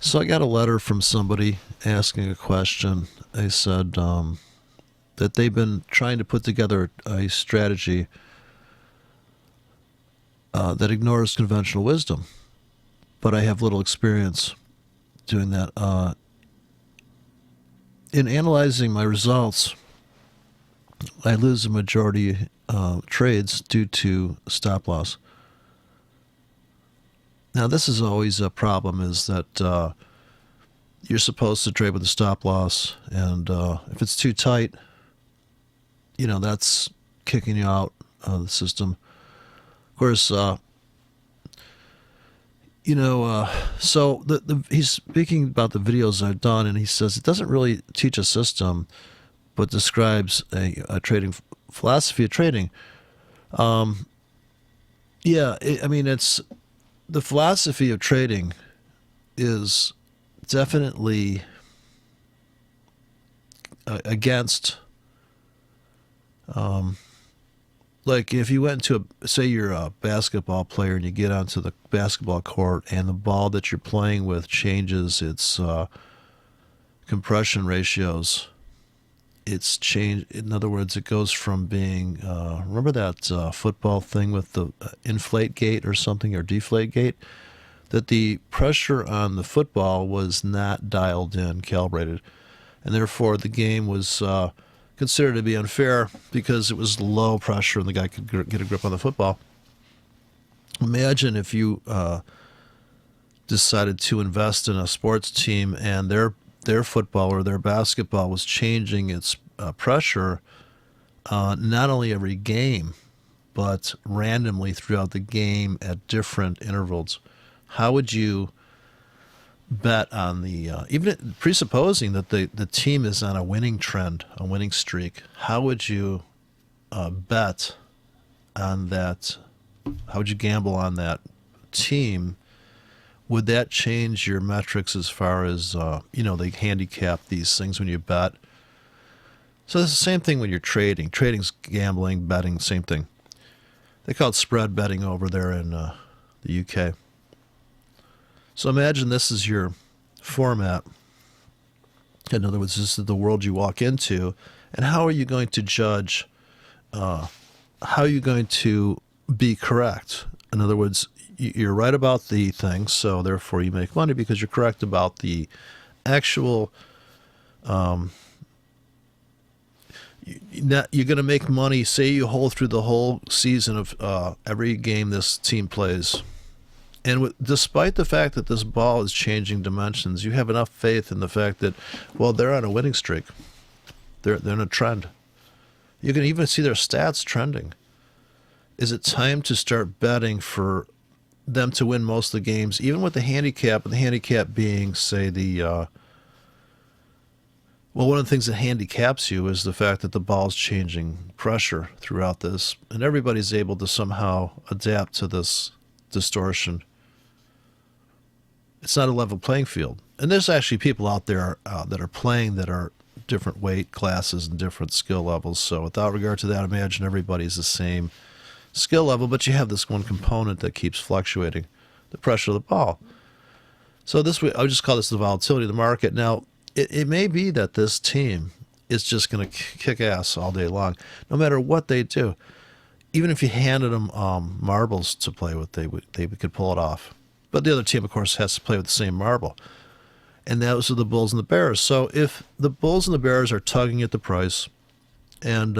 So I got a letter from somebody asking a question. They said that they've been trying to put together a strategy that ignores conventional wisdom, but I have little experience doing that. In analyzing my results, I lose a majority trades due to stop loss. Now, this is always a problem, is that you're supposed to trade with a stop loss, and if it's too tight, that's kicking you out of the system. Of course, so he's speaking about the videos I've done, and he says it doesn't really teach a system, but describes a trading philosophy of trading. It's the philosophy of trading is definitely against, like if you went to say you're a basketball player and you get onto the basketball court and the ball that you're playing with changes its compression ratios. It's changed. In other words, it goes from being, remember that football thing with the inflate gate or something, or deflate gate? That the pressure on the football was not dialed in, calibrated. And therefore, the game was considered to be unfair because it was low pressure and the guy could get a grip on the football. Imagine if you decided to invest in a sports team and their football or their basketball was changing its pressure not only every game, but randomly throughout the game at different intervals. How would you bet on the, even presupposing that the team is on a winning trend, a winning streak, how would you bet on that? How would you gamble on that team? Would that change your metrics as far as, they handicap these things when you bet? So it's the same thing when you're trading. Trading's gambling, betting, same thing. They call it spread betting over there in the UK. So imagine this is your format. In other words, this is the world you walk into. And how are you going to judge, how are you going to be correct? In other words, you're right about the thing, so therefore you make money because you're correct about the actual. You're going to make money. Say you hold through the whole season of every game this team plays, and despite the fact that this ball is changing dimensions, you have enough faith in the fact that, well, they're on a winning streak. They're in a trend. You can even see their stats trending. Is it time to start betting for them to win most of the games, even with the handicap, and the handicap being, say, one of the things that handicaps you is the fact that the ball's changing pressure throughout this, and everybody's able to somehow adapt to this distortion. It's not a level playing field. And there's actually people out there that are playing that are different weight classes and different skill levels. So without regard to that, imagine everybody's the same skill level, but you have this one component that keeps fluctuating, the pressure of the ball. So I would just call this the volatility of the market. Now, it may be that this team is just going to kick ass all day long, no matter what they do. Even if you handed them marbles to play with, they could pull it off. But the other team, of course, has to play with the same marble. And those are the Bulls and the Bears. So if the Bulls and the Bears are tugging at the price, and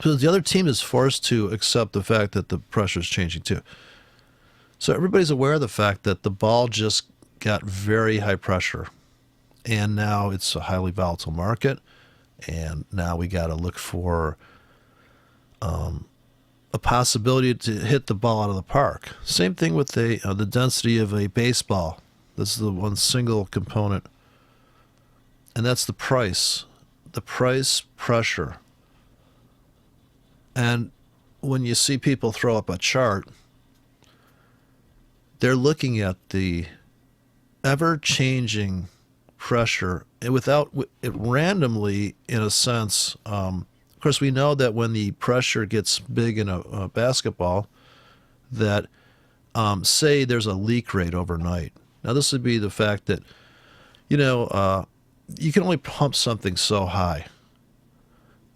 so the other team is forced to accept the fact that the pressure is changing too. So everybody's aware of the fact that the ball just got very high pressure. And now it's a highly volatile market. And now we got to look for a possibility to hit the ball out of the park. Same thing with the density of a baseball. This is the one single component. And that's the price. The price pressure. And when you see people throw up a chart, they're looking at the ever-changing pressure without it randomly, in a sense. Of course, we know that when the pressure gets big in a basketball, that say there's a leak rate overnight. Now, this would be the fact that, you can only pump something so high.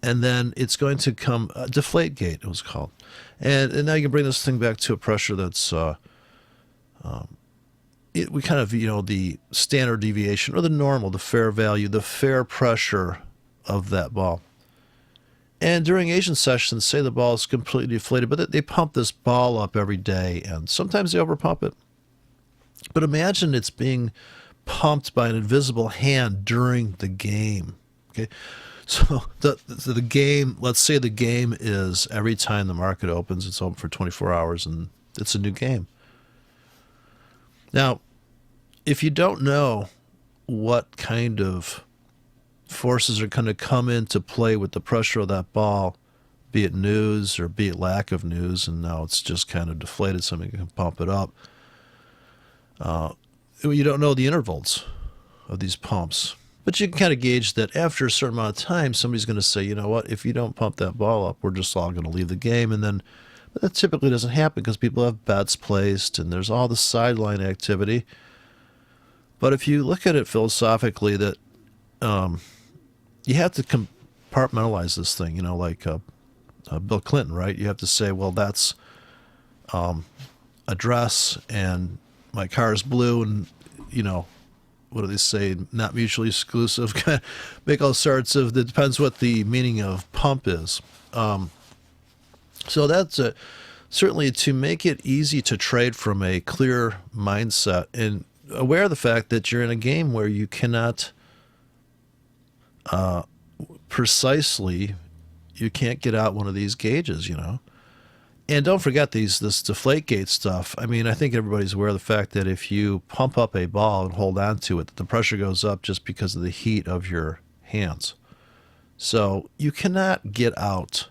And then it's going to come, deflate gate, it was called. And now you can bring this thing back to a pressure that's, we kind of, the standard deviation or the normal, the fair value, the fair pressure of that ball. And during Asian sessions, say the ball is completely deflated, but they pump this ball up every day, and sometimes they overpump it. But imagine it's being pumped by an invisible hand during the game. Okay, so the game, let's say the game is every time the market opens, it's open for 24 hours, and it's a new game. Now, if you don't know what kind of forces are going to come into play with the pressure of that ball, be it news or be it lack of news, and now it's just kind of deflated, somebody can pump it up. You don't know the intervals of these pumps, but you can kind of gauge that after a certain amount of time, somebody's going to say, you know what, if you don't pump that ball up, we're just all going to leave the game. And then, but that typically doesn't happen because people have bets placed and there's all the sideline activity. But if you look at it philosophically, that you have to compartmentalize this thing, like Bill Clinton, right? You have to say, well, that's a dress and my car is blue and, what do they say? Not mutually exclusive. Make all sorts of, it depends what the meaning of pump is. So that's certainly to make it easy to trade from a clear mindset and aware of the fact that you're in a game where you cannot precisely, you can't get out one of these gauges, And don't forget this deflate gate stuff. I mean, I think everybody's aware of the fact that if you pump up a ball and hold on to it, the pressure goes up just because of the heat of your hands. So you cannot get out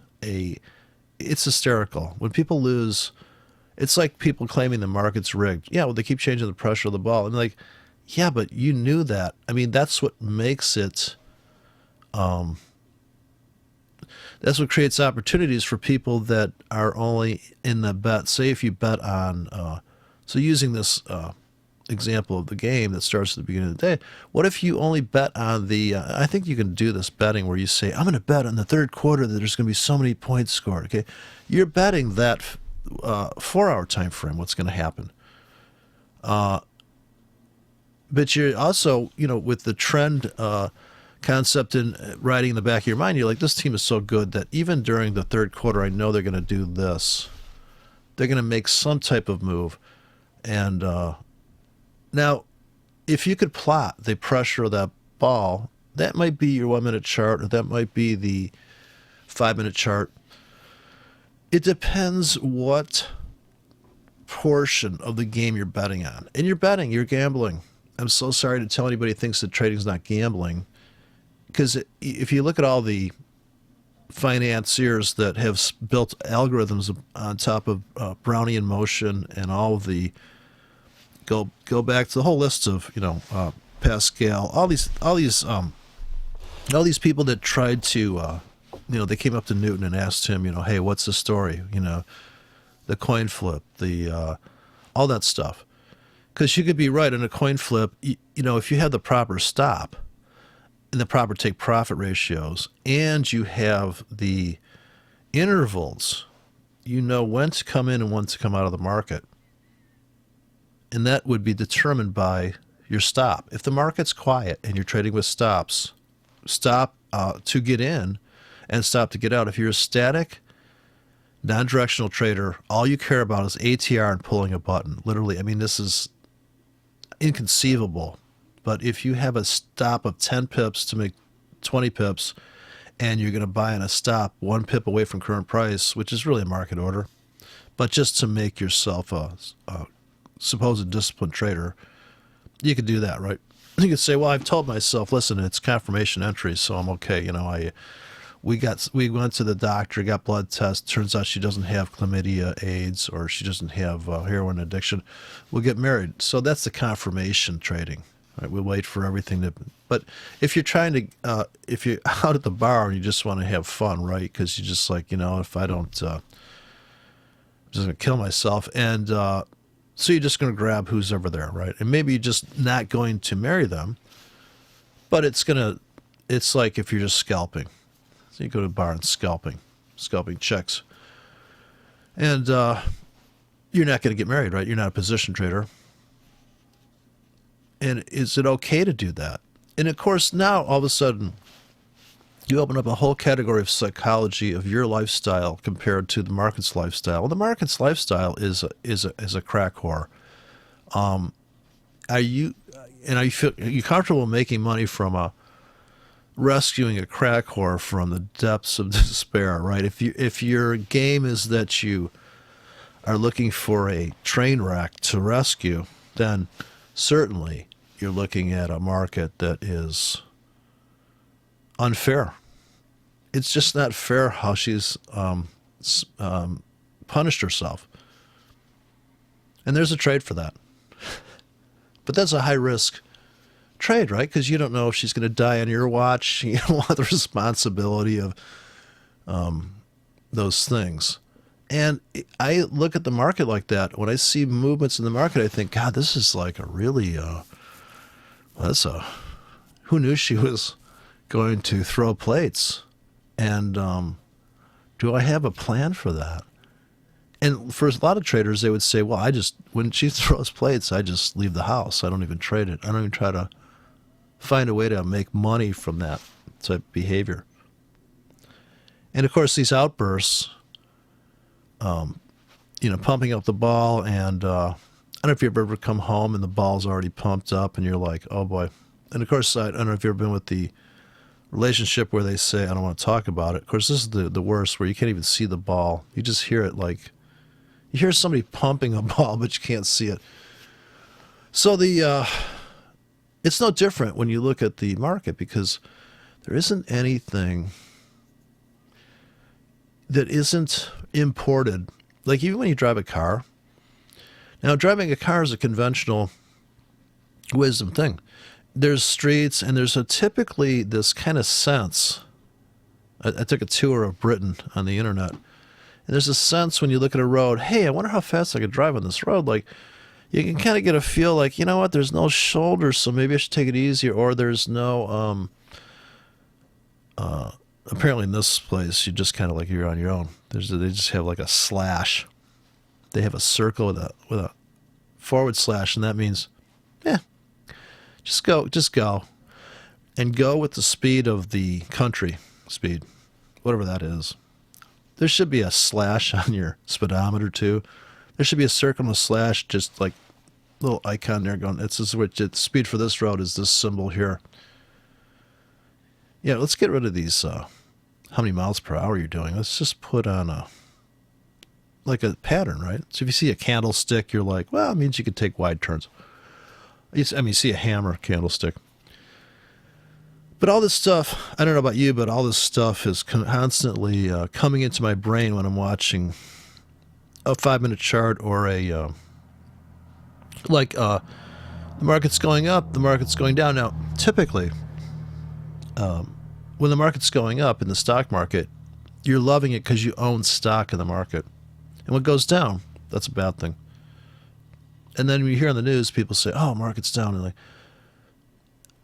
it's hysterical. When people lose, it's like people claiming the market's rigged. Yeah, well, they keep changing the pressure of the ball. And like, yeah, but you knew that. I mean, that's what makes it, that's what creates opportunities for people that are only in the bet. Say if you bet on, so using this example of the game that starts at the beginning of the day, what if you only bet on I think you can do this betting where you say, I'm going to bet on the third quarter that there's going to be so many points scored. Okay, you're betting that 4-hour time frame, what's going to happen. But you're also, with the trend concept and riding in the back of your mind, you're like, this team is so good that even during the third quarter, I know they're going to do this. They're going to make some type of move. And now, if you could plot the pressure of that ball, that might be your 1-minute chart, or that might be the 5-minute chart. It depends what portion of the game you're betting on. And you're gambling. I'm so sorry to tell anybody who thinks that trading is not gambling, because if you look at all the financiers that have built algorithms on top of Brownian motion and all of the go back to the whole list of Pascal, all these people that tried to they came up to Newton and asked him, hey, what's the story? The coin flip, the all that stuff. Because you could be right in a coin flip, if you have the proper stop and the proper take profit ratios, and you have the intervals, when to come in and when to come out of the market. And that would be determined by your stop. If the market's quiet and you're trading with stops, stop to get in and stop to get out. If you're a static, non-directional trader, all you care about is ATR and pulling a button. Literally, I mean, this is inconceivable. But if you have a stop of 10 pips to make 20 pips, and you're going to buy on a stop 1 pip away from current price, which is really a market order, but just to make yourself a supposed disciplined trader, you could do that, right? You could say, well, I've told myself, listen, it's confirmation entry, so I'm okay. We went to the doctor, got blood tests. Turns out she doesn't have chlamydia, AIDS, or she doesn't have heroin addiction. We'll get married. So that's the confirmation trading. Right? We'll wait for everything to. But if you're trying to, if you're out at the bar and you just want to have fun, right? Because you're just like, if I don't, I'm just gonna kill myself. And So you're just going to grab who's over there, right? And maybe you're just not going to marry them, but it's like if you're just scalping. So you go to a bar and scalping checks. And you're not going to get married, right? You're not a position trader. And is it okay to do that? And of course, now all of a sudden, you open up a whole category of psychology of your lifestyle compared to the market's lifestyle. Well, the market's lifestyle is a crack whore. Are you comfortable making money from rescuing a crack whore from the depths of despair, right? If your game is that you are looking for a train wreck to rescue, then certainly you're looking at a market that is unfair. It's just not fair how she's punished herself. And there's a trade for that. But that's a high risk trade, right? Because you don't know if she's going to die on your watch. You don't want the responsibility of those things. And I look at the market like that. When I see movements in the market, I think, God, this is like a really, who knew she was going to throw plates? And do I have a plan for that? And for a lot of traders, they would say, well, when she throws plates, I just leave the house. I don't even trade it. I don't even try to find a way to make money from that type of behavior. And of course, these outbursts, pumping up the ball, and I don't know if you've ever come home and the ball's already pumped up and you're like, oh boy. And of course, I don't know if you've ever been with the relationship where they say, I don't want to talk about it. Of course, this is the worst, where you can't even see the ball. You just hear it like, you hear somebody pumping a ball, but you can't see it. So it's no different when you look at the market, because there isn't anything that isn't imported. Like even when you drive a car. Now, driving a car is a conventional wisdom thing. There's streets, and there's typically this kind of sense. I took a tour of Britain on the internet, and there's a sense when you look at a road, hey, I wonder how fast I could drive on this road. Like, you can kind of get a feel like, you know what, there's no shoulders, so maybe I should take it easier, or there's no, apparently in this place, you just kind of like you're on your own. They just have like a slash. They have a circle with a forward slash, and that means, just go. And go with the speed of the country speed, whatever that is. There should be a slash on your speedometer too. There should be a circle and a slash, just like little icon there going, it's speed for this road is this symbol here. Yeah, let's get rid of these, how many miles per hour you're doing. Let's just put on a pattern, right? So if you see a candlestick, you're like, well, it means you can take wide turns. You see a hammer candlestick. But all this stuff, I don't know about you, but all this stuff is constantly coming into my brain when I'm watching a 5-minute chart or the market's going up, the market's going down. Now, typically, when the market's going up in the stock market, you're loving it because you own stock in the market. And when it goes down, that's a bad thing. And then you hear on the news, people say, oh, market's down. And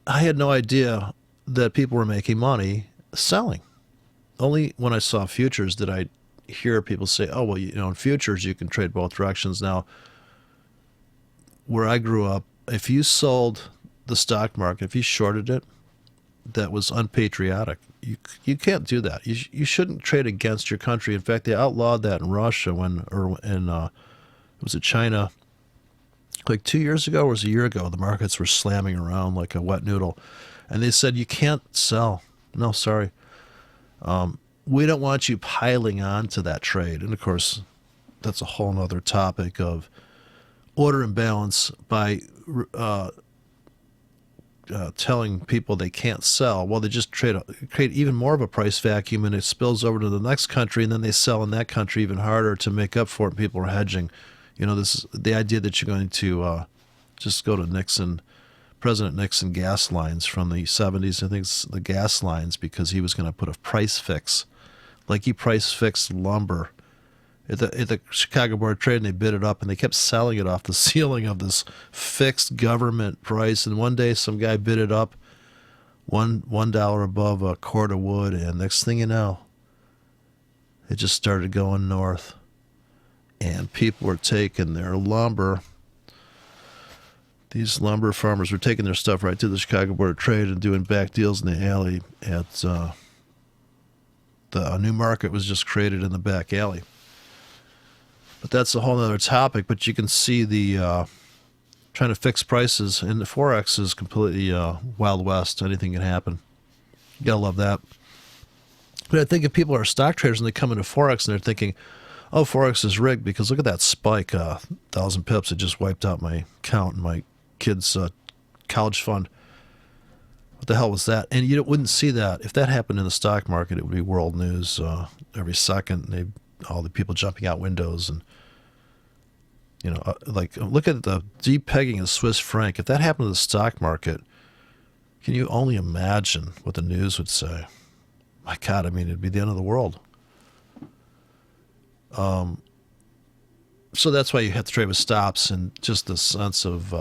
I had no idea that people were making money selling. Only when I saw futures did I hear people say, oh, well, in futures, you can trade both directions. Now, where I grew up, if you sold the stock market, if you shorted it, that was unpatriotic. You can't do that. You shouldn't trade against your country. In fact, they outlawed that in Russia was it China? Like 2 years ago or was it a year ago, the markets were slamming around like a wet noodle. And they said, you can't sell. No, sorry. We don't want you piling on to that trade. And of course, that's a whole other topic of order and balance by telling people they can't sell. Well, they just create even more of a price vacuum, and it spills over to the next country, and then they sell in that country even harder to make up for it. People are hedging. This is the idea that you're going to just go to President Nixon gas lines from the 70s. I think it's the gas lines because he was going to put a price fix. Like he price fixed lumber at the Chicago Board of Trade, and they bid it up, and they kept selling it off the ceiling of this fixed government price. And one day, some guy bid it up $1 above a cord of wood, and next thing you know, it just started going north, and people were taking their lumber. These lumber farmers were taking their stuff right to the Chicago Board of Trade and doing back deals in the alley at the new market was just created in the back alley. But that's a whole other topic. But you can see the trying to fix prices, and the Forex is completely Wild West. Anything can happen. You gotta love that. But I think if people are stock traders and they come into Forex and they're thinking, oh, Forex is rigged because look at that spike, 1,000 pips. It just wiped out my account and my kid's college fund. What the hell was that? And you wouldn't see that. If that happened in the stock market, it would be world news every second. All the people jumping out windows and, like look at the depegging of Swiss franc. If that happened to the stock market, can you only imagine what the news would say? My God, I mean, it'd be the end of the world. So that's why you have to trade with stops and just the sense of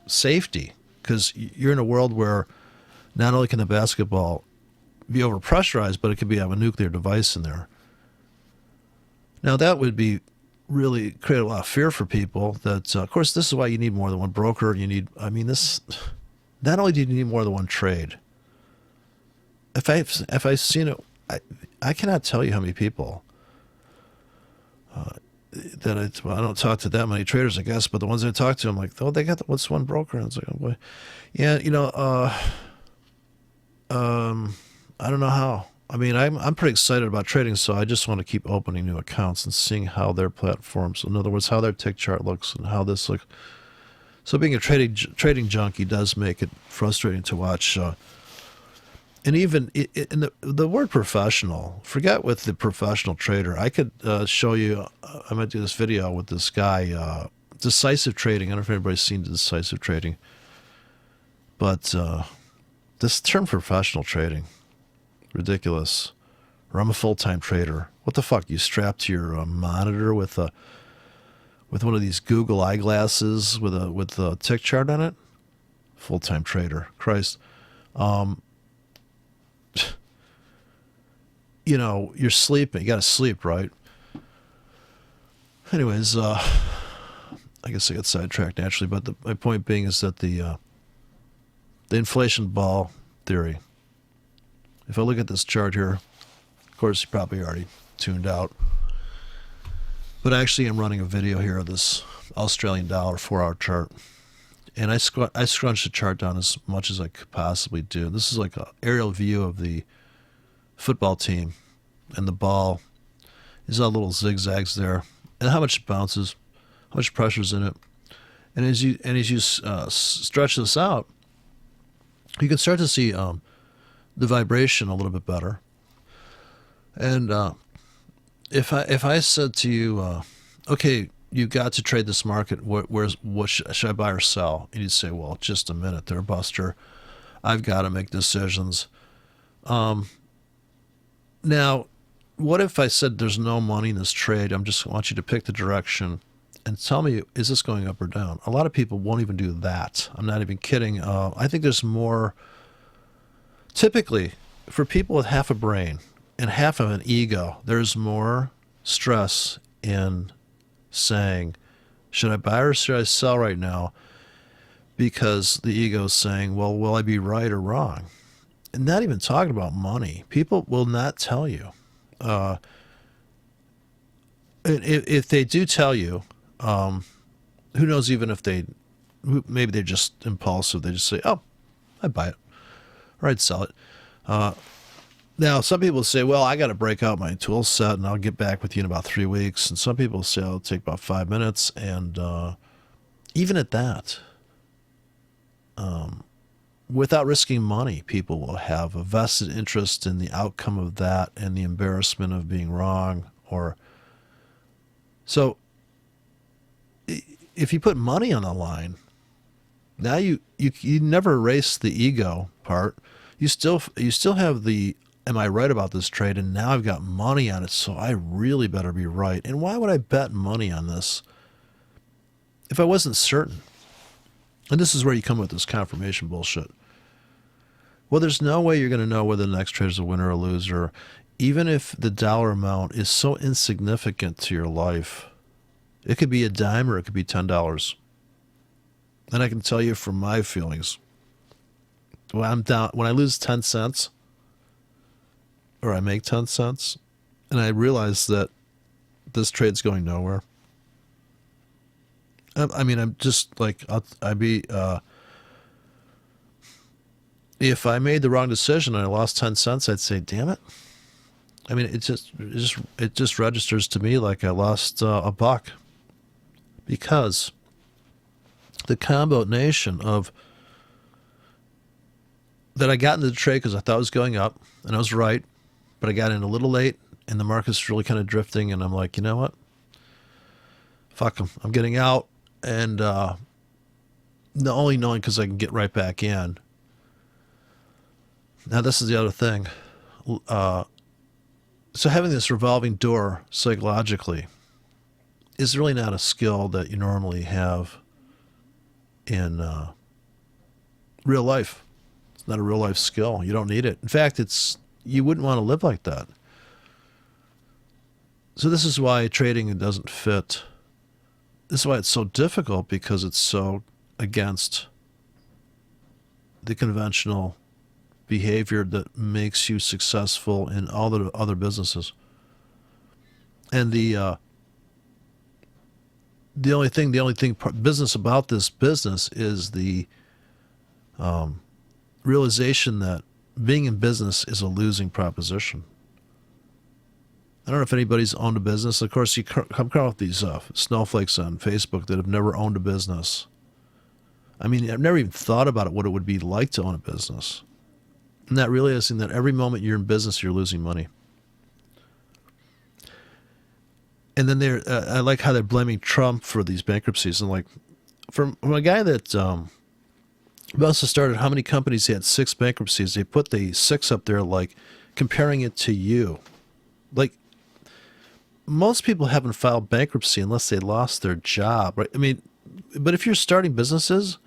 safety, because you're in a world where not only can the basketball be overpressurized, but it could have a nuclear device in there. Now that would be really create a lot of fear for people. That of course, this is why you need more than one broker. Not only do you need more than one trade. If I've seen it, I cannot tell you how many people that I don't talk to that many traders, I guess, but the ones I talk to, I'm like, oh, they got what's one broker? And it's like, oh boy, yeah, I don't know how. I mean, I'm pretty excited about trading, so I just want to keep opening new accounts and seeing how their platforms, in other words, how their tick chart looks and how this looks. So being a trading junkie does make it frustrating to watch. And even in the word professional, forget with the professional trader. I could show you, I might do this video with this guy, Decisive Trading. I don't know if anybody's seen Decisive Trading. But this term professional trading, ridiculous. Or I'm a full-time trader. What the fuck? You strapped to your monitor with one of these Google eyeglasses with a tick chart on it? Full-time trader. Christ. You're sleeping. You got to sleep, right? Anyways, I guess I got sidetracked naturally, but my point being is that the inflation ball theory. If I look at this chart here, of course you probably already tuned out, but actually I'm running a video here of this Australian dollar 4-hour chart, and I scrunched the chart down as much as I could possibly do. This is like an aerial view of the football team, and the ball is all little zigzags there, and how much it bounces, how much pressure's in it, and as you stretch this out, you can start to see the vibration a little bit better. And if I said to you, okay, you got to trade this market, what should I buy or sell? And you'd say, well, just a minute there, Buster. I've got to make decisions. Now, what if I said there's no money in this trade? I just want you to pick the direction and tell me, is this going up or down? A lot of people won't even do that. I'm not even kidding. I think there's more, typically, for people with half a brain and half of an ego, there's more stress in saying, should I buy or should I sell right now? Because the ego is saying, well, will I be right or wrong? And not even talking about money. People will not tell you. If they do tell you, who knows, even if maybe they're just impulsive. They just say, oh, I'd buy it, or I'd sell it. Now, some people say, well, I got to break out my tool set and I'll get back with you in about 3 weeks. And some people say, it'll take about 5 minutes. And even at that, without risking money, people will have a vested interest in the outcome of that and the embarrassment of being wrong. So if you put money on the line, now you never erase the ego part. You still have the am I right about this trade? And now I've got money on it, so I really better be right. And why would I bet money on this if I wasn't certain? And this is where you come with this confirmation bullshit. Well, there's no way you're going to know whether the next trade is a winner or a loser, even if the dollar amount is so insignificant to your life. It could be a dime or it could be $10. And I can tell you from my feelings, when I lose 10 cents, or I make 10 cents, and I realize that this trade's going nowhere. I mean, I'm just like, if I made the wrong decision and I lost 10 cents, I'd say, damn it. I mean, it just registers to me like I lost a buck, because the combination of that I got into the trade because I thought it was going up and I was right, but I got in a little late and the market's really kind of drifting, and I'm like, you know what? Fuck them. I'm getting out, and not only knowing because I can get right back in. Now, this is the other thing. So having this revolving door psychologically is really not a skill that you normally have in real life. It's not a real life skill. You don't need it. In fact, you wouldn't want to live like that. So this is why trading doesn't fit. This is why it's so difficult, because it's so against the conventional behavior that makes you successful in all the other businesses. And the only thing business about this business is the realization that being in business is a losing proposition. I don't know if anybody's owned a business. Of course, you come across these snowflakes on Facebook that have never owned a business. I mean, I've never even thought about it, what it would be like to own a business. Not realizing that every moment you're in business, you're losing money. And then I like how they're blaming Trump for these bankruptcies. And like, from a guy that also started how many companies, he had 6 bankruptcies. They put the 6 up there, like comparing it to you. Like, most people haven't filed bankruptcy unless they lost their job, right? I mean, but if you're starting businesses,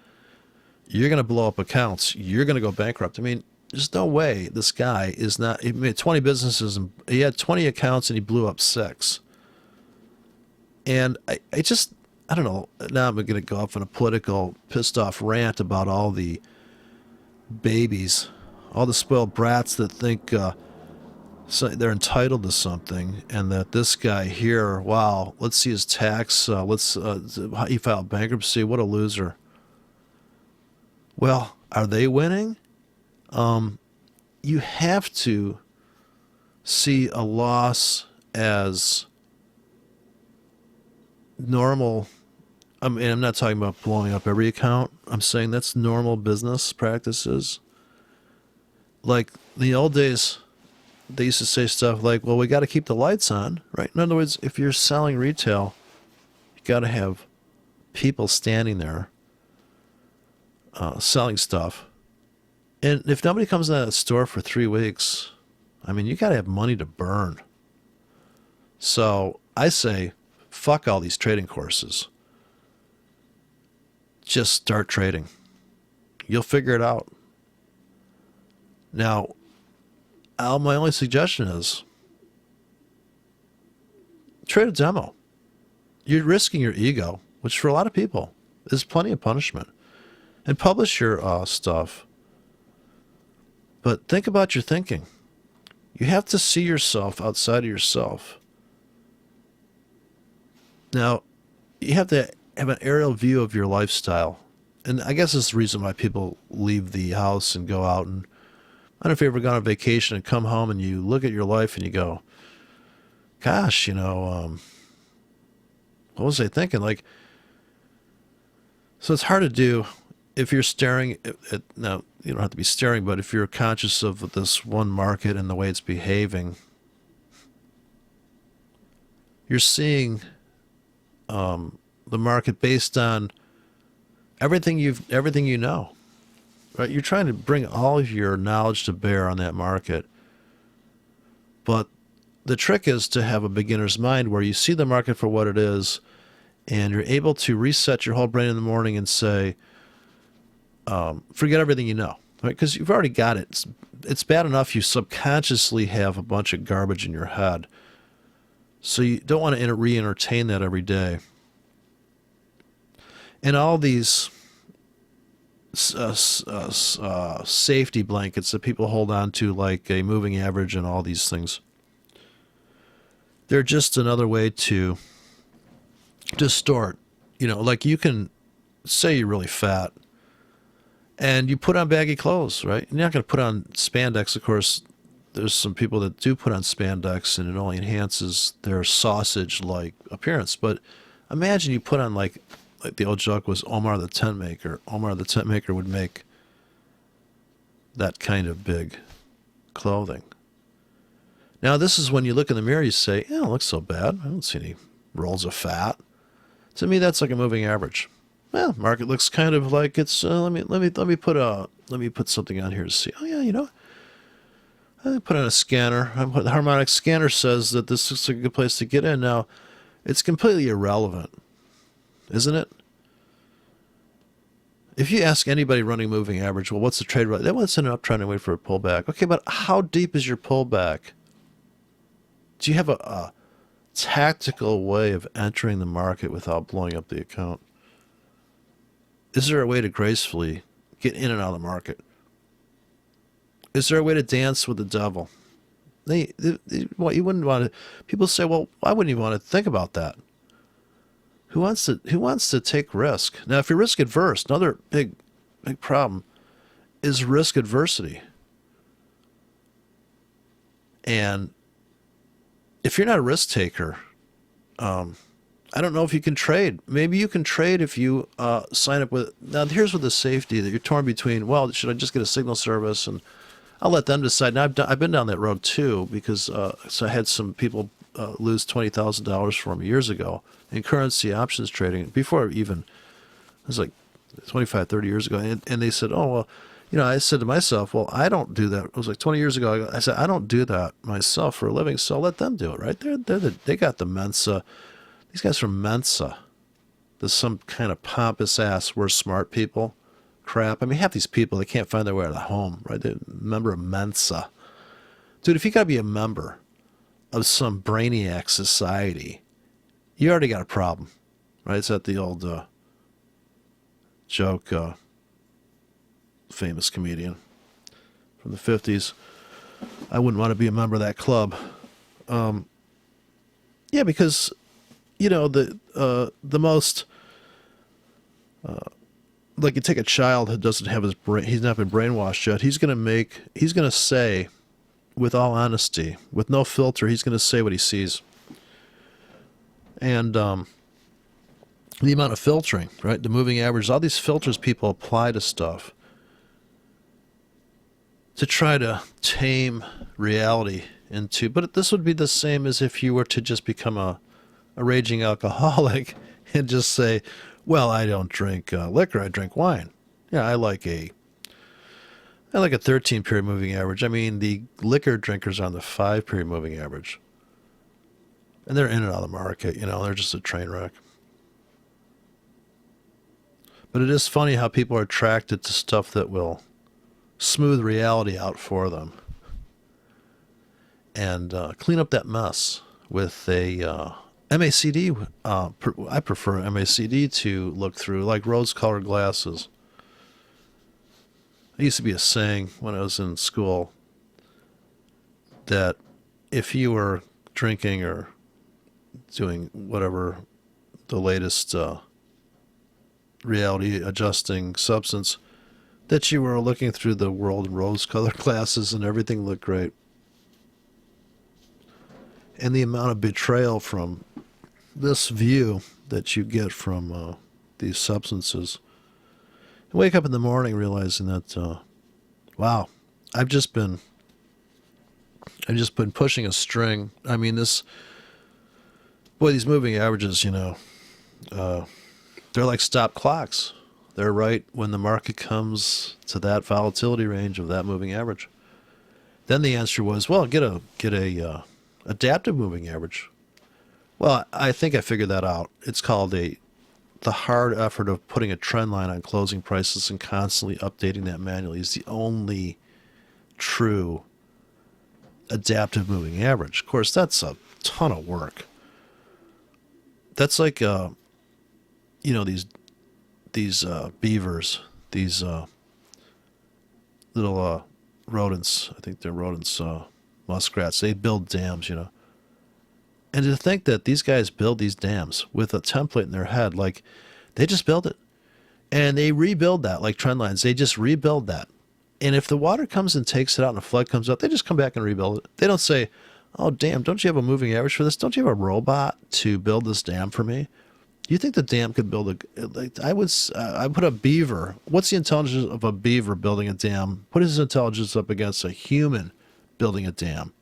you're going to blow up accounts. You're going to go bankrupt. I mean, there's no way this guy is not. He made 20 businesses and he had 20 accounts and he blew up 6. And I don't know. Now I'm going to go off on a political pissed off rant about all the babies, all the spoiled brats that think so they're entitled to something, and that this guy here, wow, let's see his tax. He filed bankruptcy. What a loser. Well, are they winning? You have to see a loss as normal. I mean, I'm not talking about blowing up every account. I'm saying that's normal business practices. Like in the old days, they used to say stuff like, well, we got to keep the lights on, right? In other words, if you're selling retail, you got to have people standing there selling stuff. And if nobody comes into that store for 3 weeks, I mean, you got to have money to burn. So I say, fuck all these trading courses. Just start trading. You'll figure it out. Now, my only suggestion is trade a demo. You're risking your ego, which for a lot of people is plenty of punishment. And publish your stuff. But think about your thinking. You have to see yourself outside of yourself. Now, you have to have an aerial view of your lifestyle. And I guess that's the reason why people leave the house and go out. And I don't know if you've ever gone on vacation and come home and you look at your life and you go, gosh, what was I thinking? Like, so it's hard to do if you're staring at, now, you don't have to be staring, but if you're conscious of this one market and the way it's behaving, you're seeing the market based on everything you know, right? You're trying to bring all of your knowledge to bear on that market. But the trick is to have a beginner's mind where you see the market for what it is, and you're able to reset your whole brain in the morning and say, forget everything you know, right? Because you've already got it. It's bad enough you subconsciously have a bunch of garbage in your head. So you don't want to re-entertain that every day. And all these safety blankets that people hold on to, like a moving average and all these things, they're just another way to distort. Like you can say you're really fat and you put on baggy clothes, right? You're not going to put on spandex. Of course, there's some people that do put on spandex and it only enhances their sausage-like appearance. But imagine you put on like the old joke was Omar the tent maker. Omar the tent maker would make that kind of big clothing. Now, this is when you look in the mirror, you say, yeah, it looks so bad. I don't see any rolls of fat. To me, that's like a moving average. Well, market looks kind of like it's. Let me put something on here to see. Oh yeah, I put on a scanner. The harmonic scanner says that this is a good place to get in. Now, it's completely irrelevant, isn't it? If you ask anybody running moving average, well, what's the trade? They want to send an uptrend and wait for a pullback. Okay, but how deep is your pullback? Do you have a tactical way of entering the market without blowing up the account? Is there a way to gracefully get in and out of the market? Is there a way to dance with the devil? You wouldn't want to. People say, well, I wouldn't even want to think about that. Who wants to take risk? Now, if you're risk adverse, another big problem is risk adversity. And if you're not a risk taker, I don't know if you can trade. Maybe you can trade if you sign up with. Now, here's with the safety that you're torn between. Well, should I just get a signal service and I'll let them decide. Now, I've been down that road too because so I had some people lose $20,000 for me years ago in currency options trading before even it was like 25, 30 years ago, and they said, oh well. I said to myself, well, I don't do that. It was like 20 years ago. I said, I don't do that myself for a living, so I'll let them do it, right? They got the Mensa. These guys from Mensa. There's some kind of pompous ass, we're smart people crap. I mean, half these people, they can't find their way out of the home, right? They're a member of Mensa. Dude, if you got to be a member of some brainiac society, you already got a problem, right? It's at the old joke, famous comedian from the 50s. I wouldn't want to be a member of that club. Yeah, because the most like you take a child who doesn't have his brain, he's not been brainwashed yet. He's going to say, with all honesty, with no filter, he's going to say what he sees. And the amount of filtering, right? The moving average, all these filters people apply to stuff to try to tame reality into. But this would be the same as if you were to just become a raging alcoholic and just say, well, I don't drink liquor, I drink wine. Yeah, I like a 13-period moving average. I mean, the liquor drinkers are on the 5-period moving average. And they're in and out of the market, they're just a train wreck. But it is funny how people are attracted to stuff that will smooth reality out for them and clean up that mess with a MACD. I prefer MACD to look through, like rose-colored glasses. It used to be a saying when I was in school that if you were drinking or doing whatever the latest reality adjusting substance, that you were looking through the world in rose-colored glasses and everything looked great. And the amount of betrayal from this view that you get from these substances. You wake up in the morning realizing that, wow, I've just been pushing a string. I mean, these moving averages, they're like stop clocks. They're right when the market comes to that volatility range of that moving average. Then the answer was, well, get a adaptive moving average. Well, I think I figured that out. It's called the hard effort of putting a trend line on closing prices and constantly updating that manually is the only true adaptive moving average. Of course, that's a ton of work. That's like these beavers, these little rodents. I think they're rodents, muskrats. They build dams, And to think that these guys build these dams with a template in their head, like they just build it and they rebuild that like trend lines. They just rebuild that. And if the water comes and takes it out and a flood comes up, they just come back and rebuild it. They don't say, oh, damn, don't you have a moving average for this? Don't you have a robot to build this dam for me? Do you think the dam could build I put a beaver. What's the intelligence of a beaver building a dam? Put his intelligence up against a human building a dam.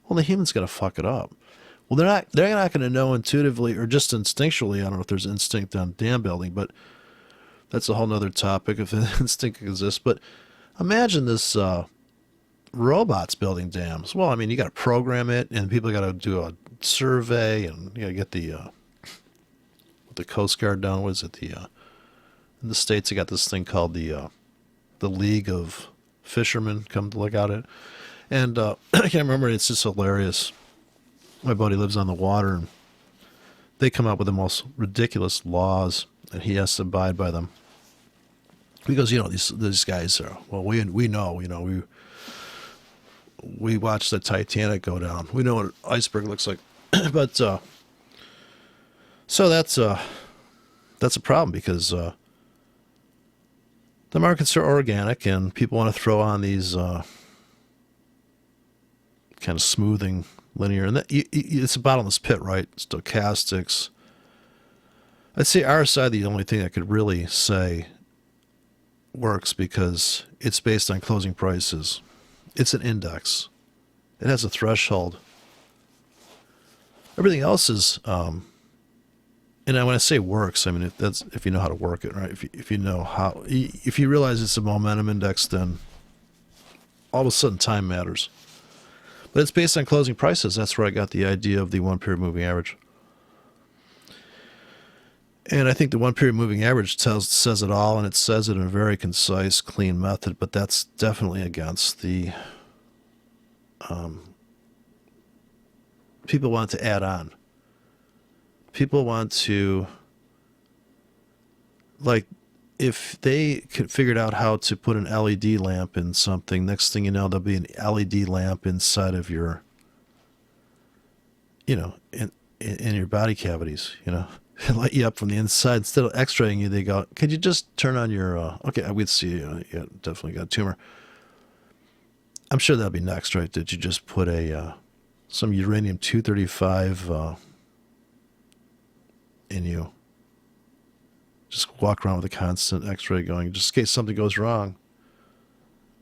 Well, the human's got to fuck it up. Well, they're not going to know intuitively or just instinctually. I don't know if there's instinct on dam building, but that's a whole nother topic if instinct exists. But imagine this robots building dams. Well, I mean, you got to program it, and people got to do a survey, and you got to get the Coast Guard down. What is it? In the States, they got this thing called the League of Fishermen come to look at it, and I can't remember. It's just hilarious. My buddy lives on the water, and they come up with the most ridiculous laws, and he has to abide by them. Because these guys are, well, we know we watched the Titanic go down. We know what an iceberg looks like, but so that's a problem because the markets are organic, and people want to throw on these kind of smoothing. Linear, and it's a bottomless pit, right? Stochastics. I'd say RSI the only thing I could really say works because it's based on closing prices. It's an index. It has a threshold. Everything else is, and when I say works, I mean if you know how to work it, right? If you realize it's a momentum index, then all of a sudden time matters. But it's based on closing prices. That's where I got the idea of the one-period moving average. And I think the one-period moving average says it all, and it says it in a very concise, clean method, but that's definitely against the... people want to add on. People want to... Like, if they could figured out how to put an LED lamp in something, next thing you know, there'll be an LED lamp inside of your, in your body cavities, light you up from the inside. Instead of x-raying you, they go, could you just turn on your, okay, we'd see you definitely got a tumor. I'm sure that'll be next, right? Did you just put some uranium-235 in you? Just walk around with a constant X-ray going, just in case something goes wrong.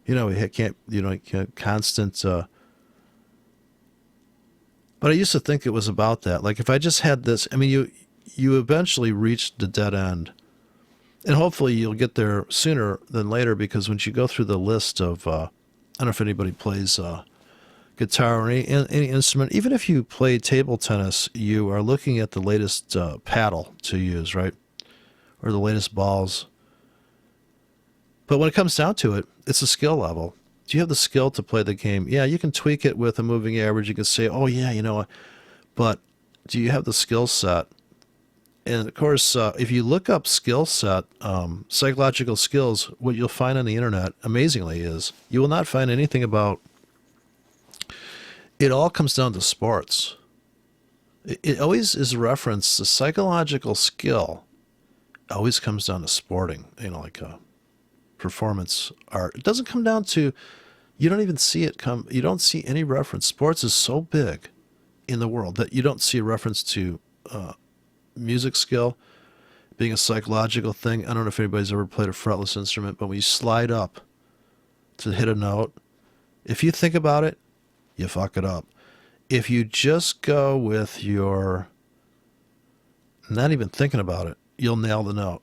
It can't, constant. But I used to think it was about that. Like if I just had this, I mean, you eventually reach the dead end, and hopefully you'll get there sooner than later because once you go through the list of, I don't know if anybody plays guitar or any instrument. Even if you play table tennis, you are looking at the latest paddle to use, right? Or the latest balls. But when it comes down to it, it's a skill level. Do you have the skill to play the game? Yeah, you can tweak it with a moving average. You can say, oh, yeah, but do you have the skill set? And, of course, if you look up skill set, psychological skills, what you'll find on the internet, amazingly, is you will not find anything about... It all comes down to sports. It always is a reference to psychological skill. Always comes down to sporting, like performance art. It doesn't come down to, you don't even see it come, you don't see any reference. Sports is so big in the world that you don't see a reference to music skill being a psychological thing. I don't know if anybody's ever played a fretless instrument, but when you slide up to hit a note, if you think about it, you fuck it up. If you just go with your, not even thinking about it, you'll nail the note.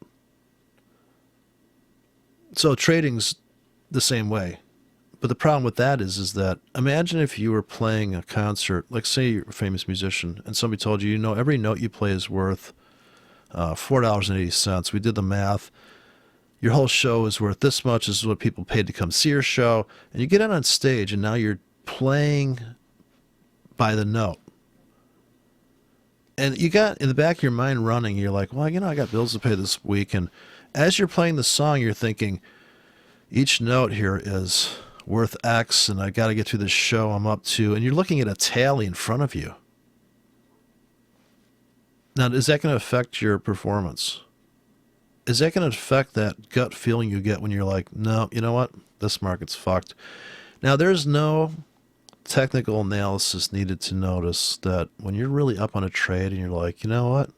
So trading's the same way. But the problem with that is that imagine if you were playing a concert, like say you're a famous musician, and somebody told you, you know, every note you play is worth $4.80. We did the math. Your whole show is worth this much. This is what people paid to come see your show. And you get out on stage, and now you're playing by the note. And you got in the back of your mind running, you're like, well, you know, I got bills to pay this week. And as you're playing the song, you're thinking, each note here is worth X, and I got to get through this show I'm up to. And you're looking at a tally in front of you. Now, is that going to affect your performance? Is that going to affect that gut feeling you get when you're like, no, you know what? This market's fucked. Now, there's no technical analysis needed to notice that when you're really up on a trade and you're like, you know what?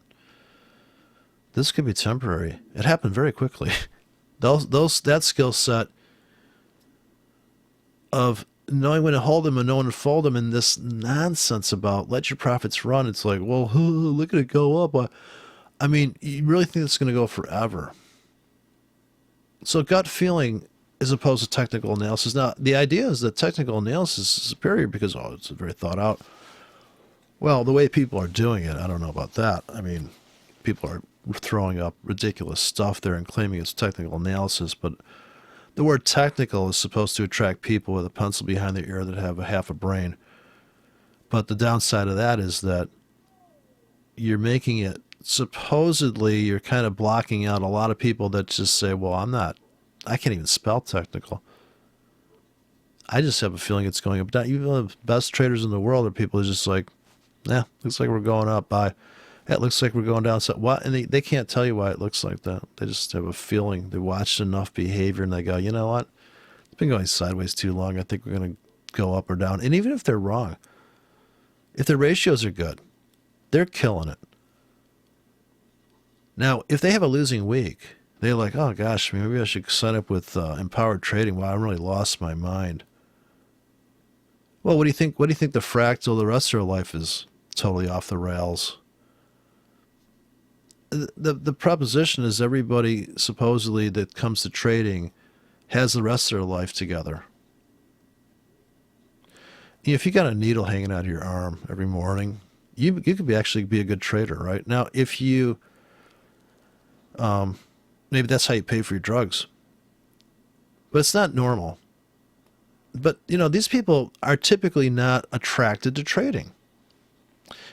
This could be temporary. It happened very quickly. That skill set of knowing when to hold them and knowing when to fold them, and this nonsense about let your profits run. It's like, well, look at it go up. I mean, you really think it's going to go forever. So gut feeling as opposed to technical analysis. Now, the idea is that technical analysis is superior because, it's very thought out. Well, the way people are doing it, I don't know about that. I mean, people are throwing up ridiculous stuff there and claiming it's technical analysis, but the word technical is supposed to attract people with a pencil behind their ear that have a half a brain. But the downside of that is that you're making it, supposedly, you're kind of blocking out a lot of people that just say, well, I can't even spell technical. I just have a feeling it's going up. Even the best traders in the world are people who are just like, looks like we're going up. Bye. It looks like we're going down. So what? And they can't tell you why it looks like that. They just have a feeling. They watched enough behavior and they go, you know what? It's been going sideways too long. I think we're going to go up or down. And even if they're wrong, if their ratios are good, they're killing it. Now, if they have a losing week, they're like, oh gosh, maybe I should sign up with Empowered Trading. Wow, I really lost my mind. Well, what do you think? What do you think the fractal, the rest of their life is totally off the rails? The proposition is everybody supposedly that comes to trading has the rest of their life together. If you got a needle hanging out of your arm every morning, you could actually be a good trader, right? Now, if you maybe that's how you pay for your drugs, but it's not normal. But these people are typically not attracted to trading.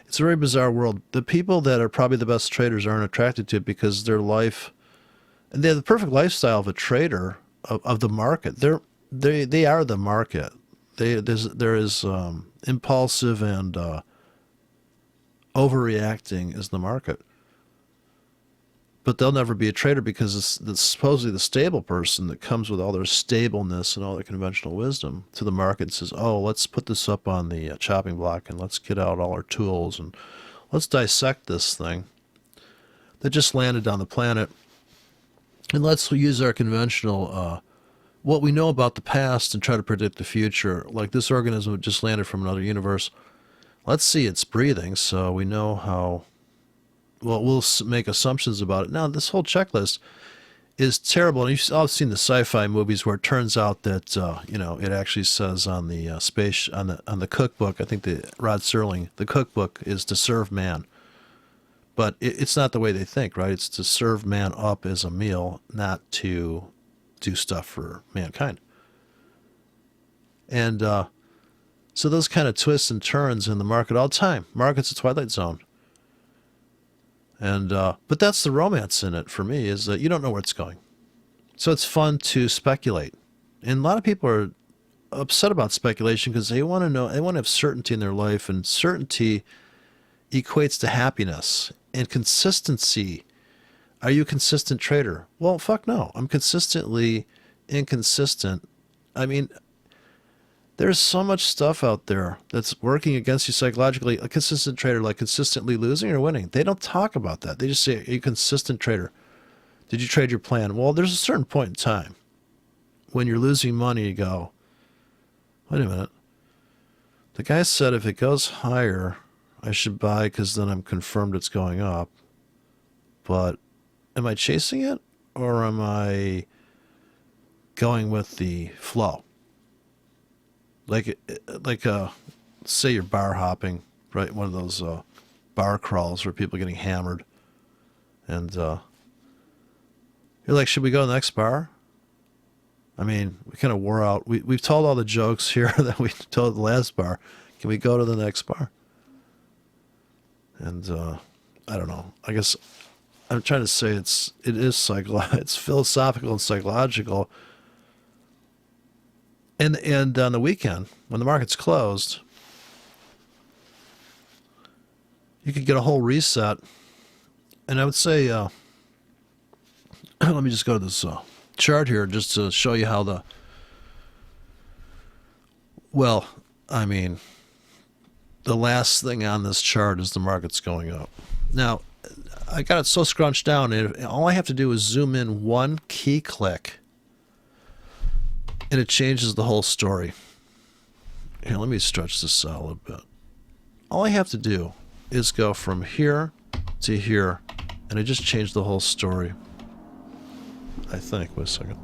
It's a very bizarre world. The people that are probably the best traders aren't attracted to it because their life, and they have the perfect lifestyle of a trader of the market. They are the market. There is impulsive and overreacting is the market. But they'll never be a trader because it's supposedly the stable person that comes with all their stableness and all their conventional wisdom to the market and says, oh, let's put this up on the chopping block and let's get out all our tools and let's dissect this thing that just landed on the planet. And let's use our conventional, what we know about the past and try to predict the future. Like this organism just landed from another universe. Let's see its breathing so we know how. Well, we'll make assumptions about it. Now, this whole checklist is terrible. And you've all seen the sci-fi movies where it turns out that it actually says on the space on the cookbook. I think the Rod Serling, the cookbook is to serve man, but it's not the way they think, right? It's to serve man up as a meal, not to do stuff for mankind. And so those kind of twists and turns in the market all the time. Market's a twilight zone. And but that's the romance in it for me, is that you don't know where it's going. So it's fun to speculate. And a lot of people are upset about speculation because they want to know, they want to have certainty in their life, and certainty equates to happiness and consistency. Are you a consistent trader? Well, fuck no. I'm consistently inconsistent. I mean, there's so much stuff out there that's working against you psychologically. A consistent trader, like consistently losing or winning, they don't talk about that. They just say, are you a consistent trader? Did you trade your plan? Well, there's a certain point in time when you're losing money, you go, wait a minute. The guy said if it goes higher, I should buy because then I'm confirmed it's going up. But am I chasing it or am I going with the flow? like say you're bar hopping, right? One of those bar crawls where people are getting hammered, and you're like, should we go to the next bar? I mean, we kind of wore out. We've told all the jokes here that we told at the last bar. Can we go to the next bar? And I don't know. I guess I'm trying to say it's philosophical and psychological. And on the weekend, when the market's closed, you could get a whole reset. And I would say, let me just go to this chart here just to show you how the last thing on this chart is the market's going up. Now, I got it so scrunched down, and all I have to do is zoom in one key click, and it changes the whole story. Here, let me stretch this out a little bit. All I have to do is go from here to here, and it just changed the whole story. I think. Wait a second.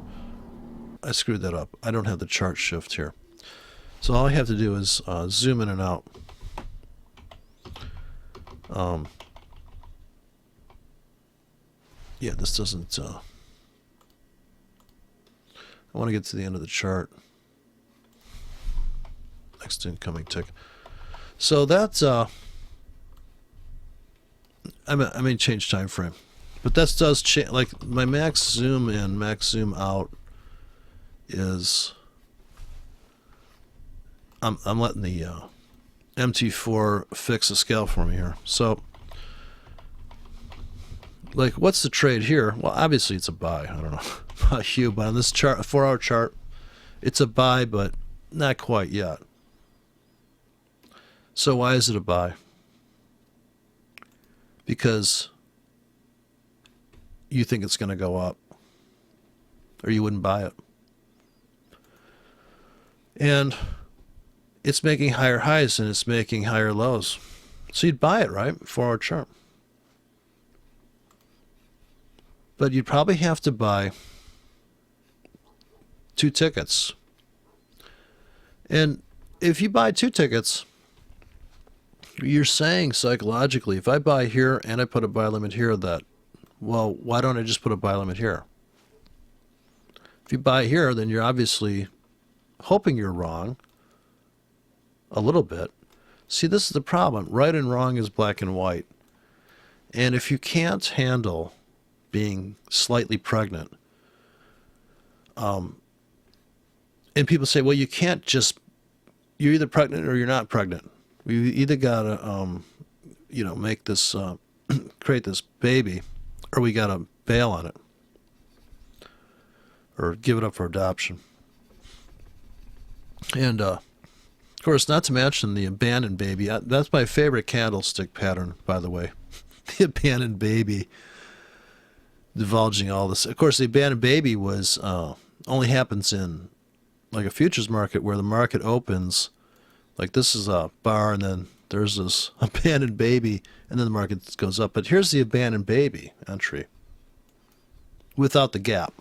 I screwed that up. I don't have the chart shift here. So all I have to do is zoom in and out. Yeah, this doesn't... I want to get to the end of the chart. Next incoming tick. So that's... I mean change time frame. But that does change. Like my max zoom in, max zoom out is... I'm letting the MT4 fix the scale for me here. So, like, what's the trade here? Well, obviously it's a buy. I don't know about you, but on this chart, a 4-hour chart, it's a buy, but not quite yet. So why is it a buy? Because you think it's going to go up, or you wouldn't buy it. And it's making higher highs and it's making higher lows. So you'd buy it, right? 4-hour chart. But you'd probably have to buy 2 tickets. And if you buy 2 tickets, you're saying psychologically, if I buy here and I put a buy limit here, that, well, why don't I just put a buy limit here? If you buy here, then you're obviously hoping you're wrong a little bit. See, this is the problem. Right and wrong is black and white. And if you can't handle being slightly pregnant, and people say, well, you can't just, you're either pregnant or you're not pregnant. We either got to, make this, create this baby, or we got to bail on it, or give it up for adoption. And, of course, not to mention the abandoned baby. That's my favorite candlestick pattern, by the way. The abandoned baby divulging all this. Of course, the abandoned baby was only happens in like a futures market where the market opens. Like this is a bar, and then there's this abandoned baby, and then the market goes up. But here's the abandoned baby entry without the gap.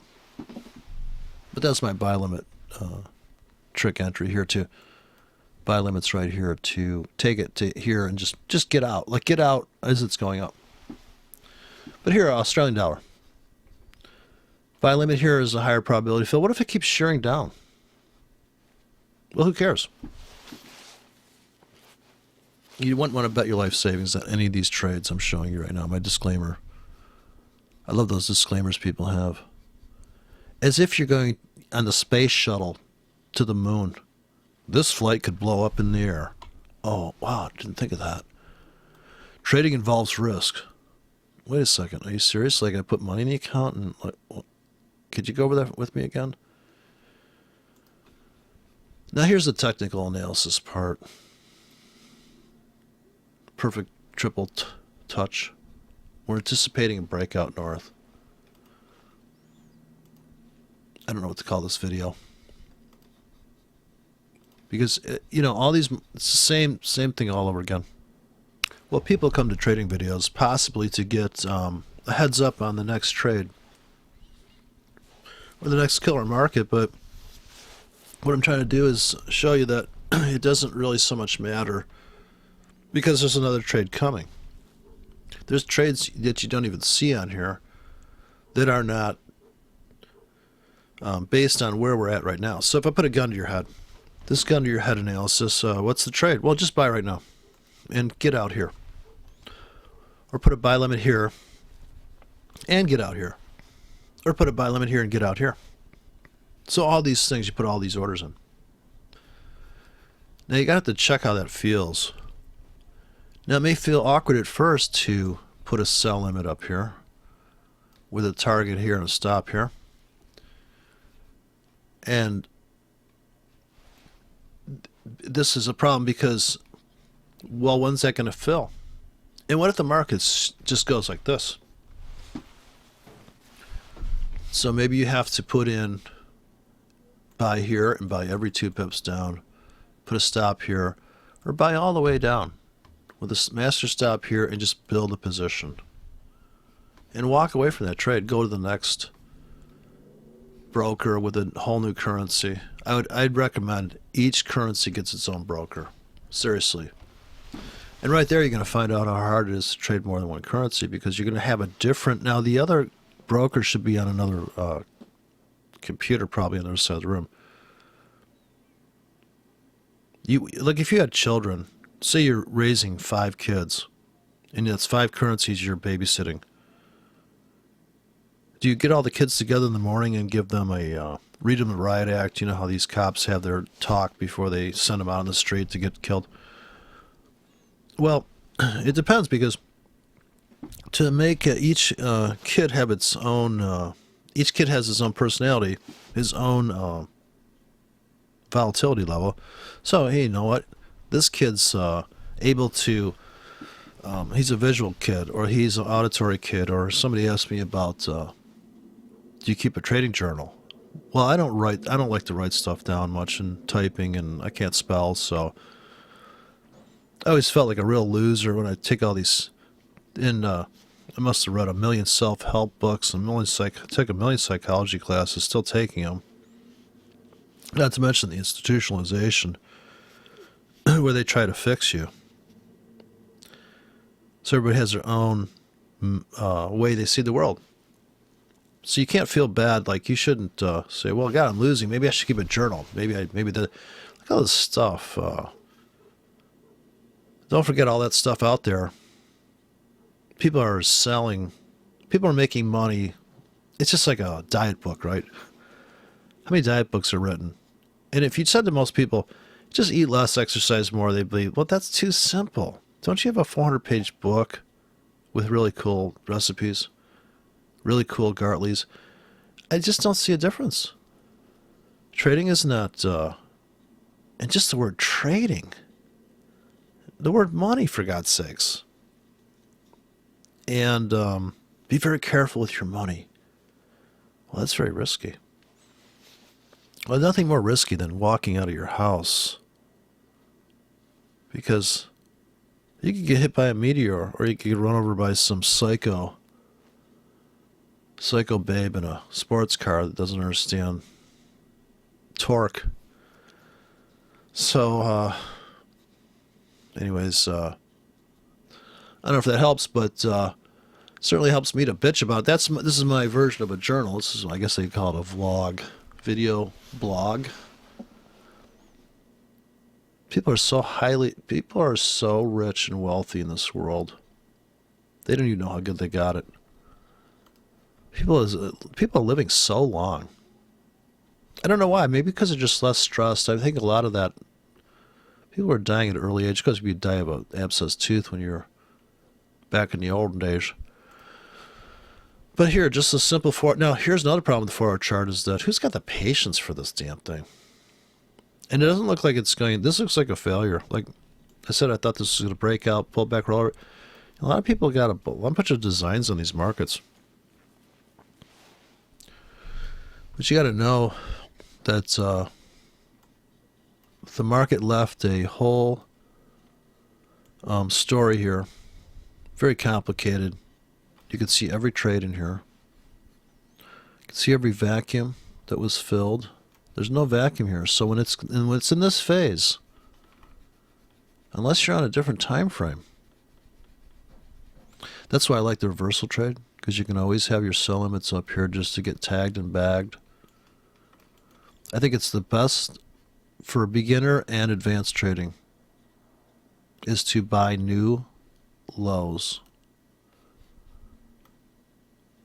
But that's my buy limit trick entry here too. Buy limits right here to take it to here and just get out. Like get out as it's going up. But here, Australian dollar. Buy limit here is a higher probability fill. What if it keeps shearing down? Well, who cares? You wouldn't want to bet your life savings on any of these trades I'm showing you right now. My disclaimer. I love those disclaimers people have. As if you're going on the space shuttle to the moon. This flight could blow up in the air. Oh, wow, didn't think of that. Trading involves risk. Wait a second, are you serious? Like I put money in the account and like, could you go over that with me again? Now here's the technical analysis part. Perfect triple touch. We're anticipating a breakout north. I don't know what to call this video. Because, all these, it's the same thing all over again. Well, people come to trading videos possibly to get a heads up on the next trade or the next killer market, but what I'm trying to do is show you that it doesn't really so much matter because there's another trade coming. There's trades that you don't even see on here that are not based on where we're at right now. So if I put a gun to your head, this gun to your head analysis, what's the trade? Well, just buy right now and get out here. Or put a buy limit here and get out here. Or put a buy limit here and get out here. So all these things, you put all these orders in. Now you got to check how that feels. Now it may feel awkward at first to put a sell limit up here with a target here and a stop here. And this is a problem because, well, when's that going to fill? And what if the market just goes like this? So maybe you have to put in buy here and buy every 2 pips down, put a stop here, or buy all the way down with a master stop here and just build a position. And walk away from that trade. Go to the next broker with a whole new currency. I'd recommend each currency gets its own broker. Seriously. And right there you're going to find out how hard it is to trade more than one currency because you're going to have a different... Now the other broker should be on another computer, probably on the other side of the room. Like if you had children, say you're raising 5 kids, and that's 5 currencies you're babysitting. Do you get all the kids together in the morning and give them a read them the riot act? You know how these cops have their talk before they send them out on the street to get killed? Well, it depends because to make each kid have its own, each kid has his own personality, his own volatility level. So, hey, you know what? This kid's able to, he's a visual kid, or he's an auditory kid, or somebody asked me about, do you keep a trading journal? Well, I don't like to write stuff down much in typing, and I can't spell, so I always felt like a real loser when I take all these I must have read a million self-help books, took a million psychology classes, still taking them. Not to mention the institutionalization where they try to fix you. So everybody has their own way they see the world. So you can't feel bad. Like you shouldn't say, "Well, God, I'm losing. Maybe I should keep a journal. Maybe look at all this stuff." Don't forget all that stuff out there. People are selling. People are making money. It's just like a diet book, right? How many diet books are written? And if you said to most people, "Just eat less, exercise more," they'd be, "Well, that's too simple. Don't you have a 400-page book with really cool recipes? Really cool Gartleys?" I just don't see a difference. Trading is not, and just the word trading, the word money, for God's sakes. And be very careful with your money. Well, that's very risky. Well, nothing more risky than walking out of your house because you could get hit by a meteor, or you could get run over by some psycho babe in a sports car that doesn't understand torque. So, anyways, I don't know if that helps, but certainly helps me to bitch about. This is my version of a journal. This is, I guess they call it a vlog, video blog. People are so rich and wealthy in this world. They don't even know how good they got it. People are living so long. I don't know why. Maybe because they're just less stressed. I think a lot of that, people are dying at an early age because you die of an abscessed tooth when you're back in the olden days. But here, just a simple now here's another problem with the 4-hour chart is that who's got the patience for this damn thing? And it doesn't look like it's going, this looks like a failure. Like I said, I thought this was going to break out, pull back, roll over. A lot of people got a bunch of designs on these markets. But you got to know that the market left a whole story here. Very complicated. You can see every trade in here. You can see every vacuum that was filled There's no vacuum here. So when it's in this phase, unless you're on a different time frame, that's why I like the reversal trade, because you can always have your sell limits up here just to get tagged and bagged. I think it's the best for beginner and advanced trading is to buy new lows.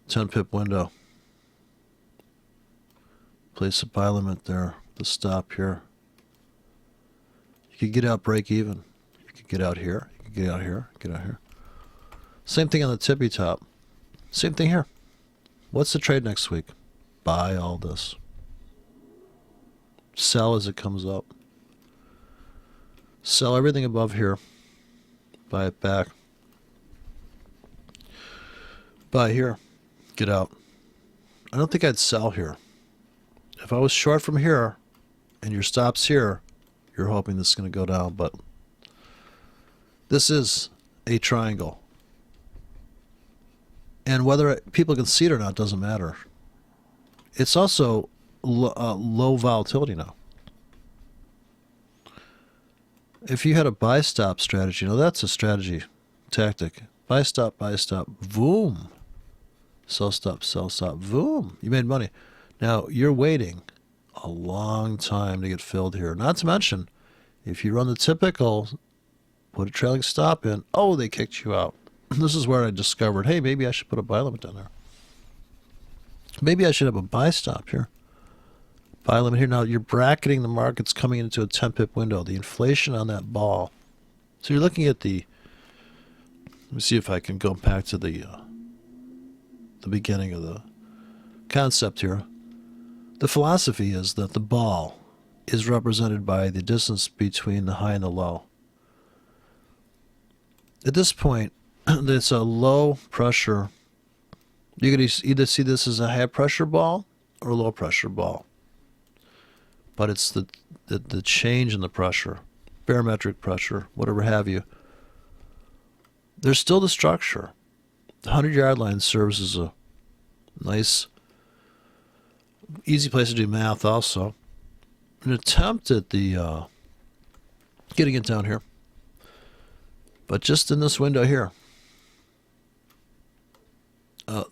10 pip window. Place a buy limit there. The stop here. You could get out break even. You could get out here. You could get out here. Get out here. Same thing on the tippy top. Same thing here. What's the trade next week? Buy all this. Sell as it comes up. Sell everything above here. Buy it back. Buy here. Get out. I don't think I'd sell here. If I was short from here and your stop's here, you're hoping this is going to go down, but this is a triangle. And whether people can see it or not doesn't matter. It's also low volatility now. If you had a buy stop strategy, that's a strategy tactic. Buy stop, boom. Sell stop, boom. You made money. Now you're waiting a long time to get filled here. Not to mention, if you run the typical, put a trailing stop in, they kicked you out. This is where I discovered, hey, maybe I should put a buy limit down there. Maybe I should have a buy stop here. Buy limit here. Now you're bracketing the markets coming into a 10 pip window. The inflation on that ball. So you're looking at let me see if I can go back to the beginning of the concept here. The philosophy is that the ball is represented by the distance between the high and the low. At this point, it's a low pressure. You can either see this as a high pressure ball or a low pressure ball. But it's the change in the pressure, barometric pressure, whatever have you. There's still the structure. The 100-yard line serves as a nice, easy place to do math also. An attempt at the getting it down here. But just in this window here.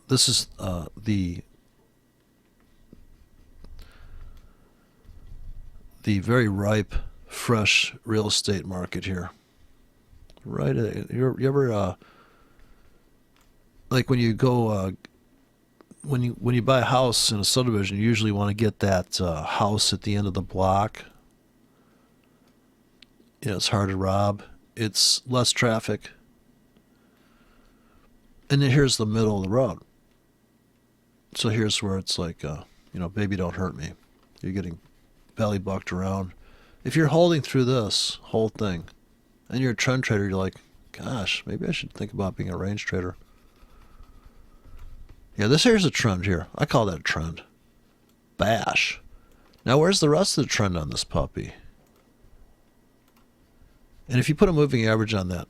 This is the very ripe, fresh real estate market here. Right? You ever like when you go when you buy a house in a subdivision, you usually want to get that house at the end of the block. It's hard to rob. It's less traffic. And then here's the middle of the road. So here's where it's like, baby, don't hurt me. You're getting belly bucked around. If you're holding through this whole thing, and you're a trend trader, you're like, gosh, maybe I should think about being a range trader. Yeah, this here's a trend here. I call that a trend. Bash. Now, where's the rest of the trend on this puppy? And if you put a moving average on that,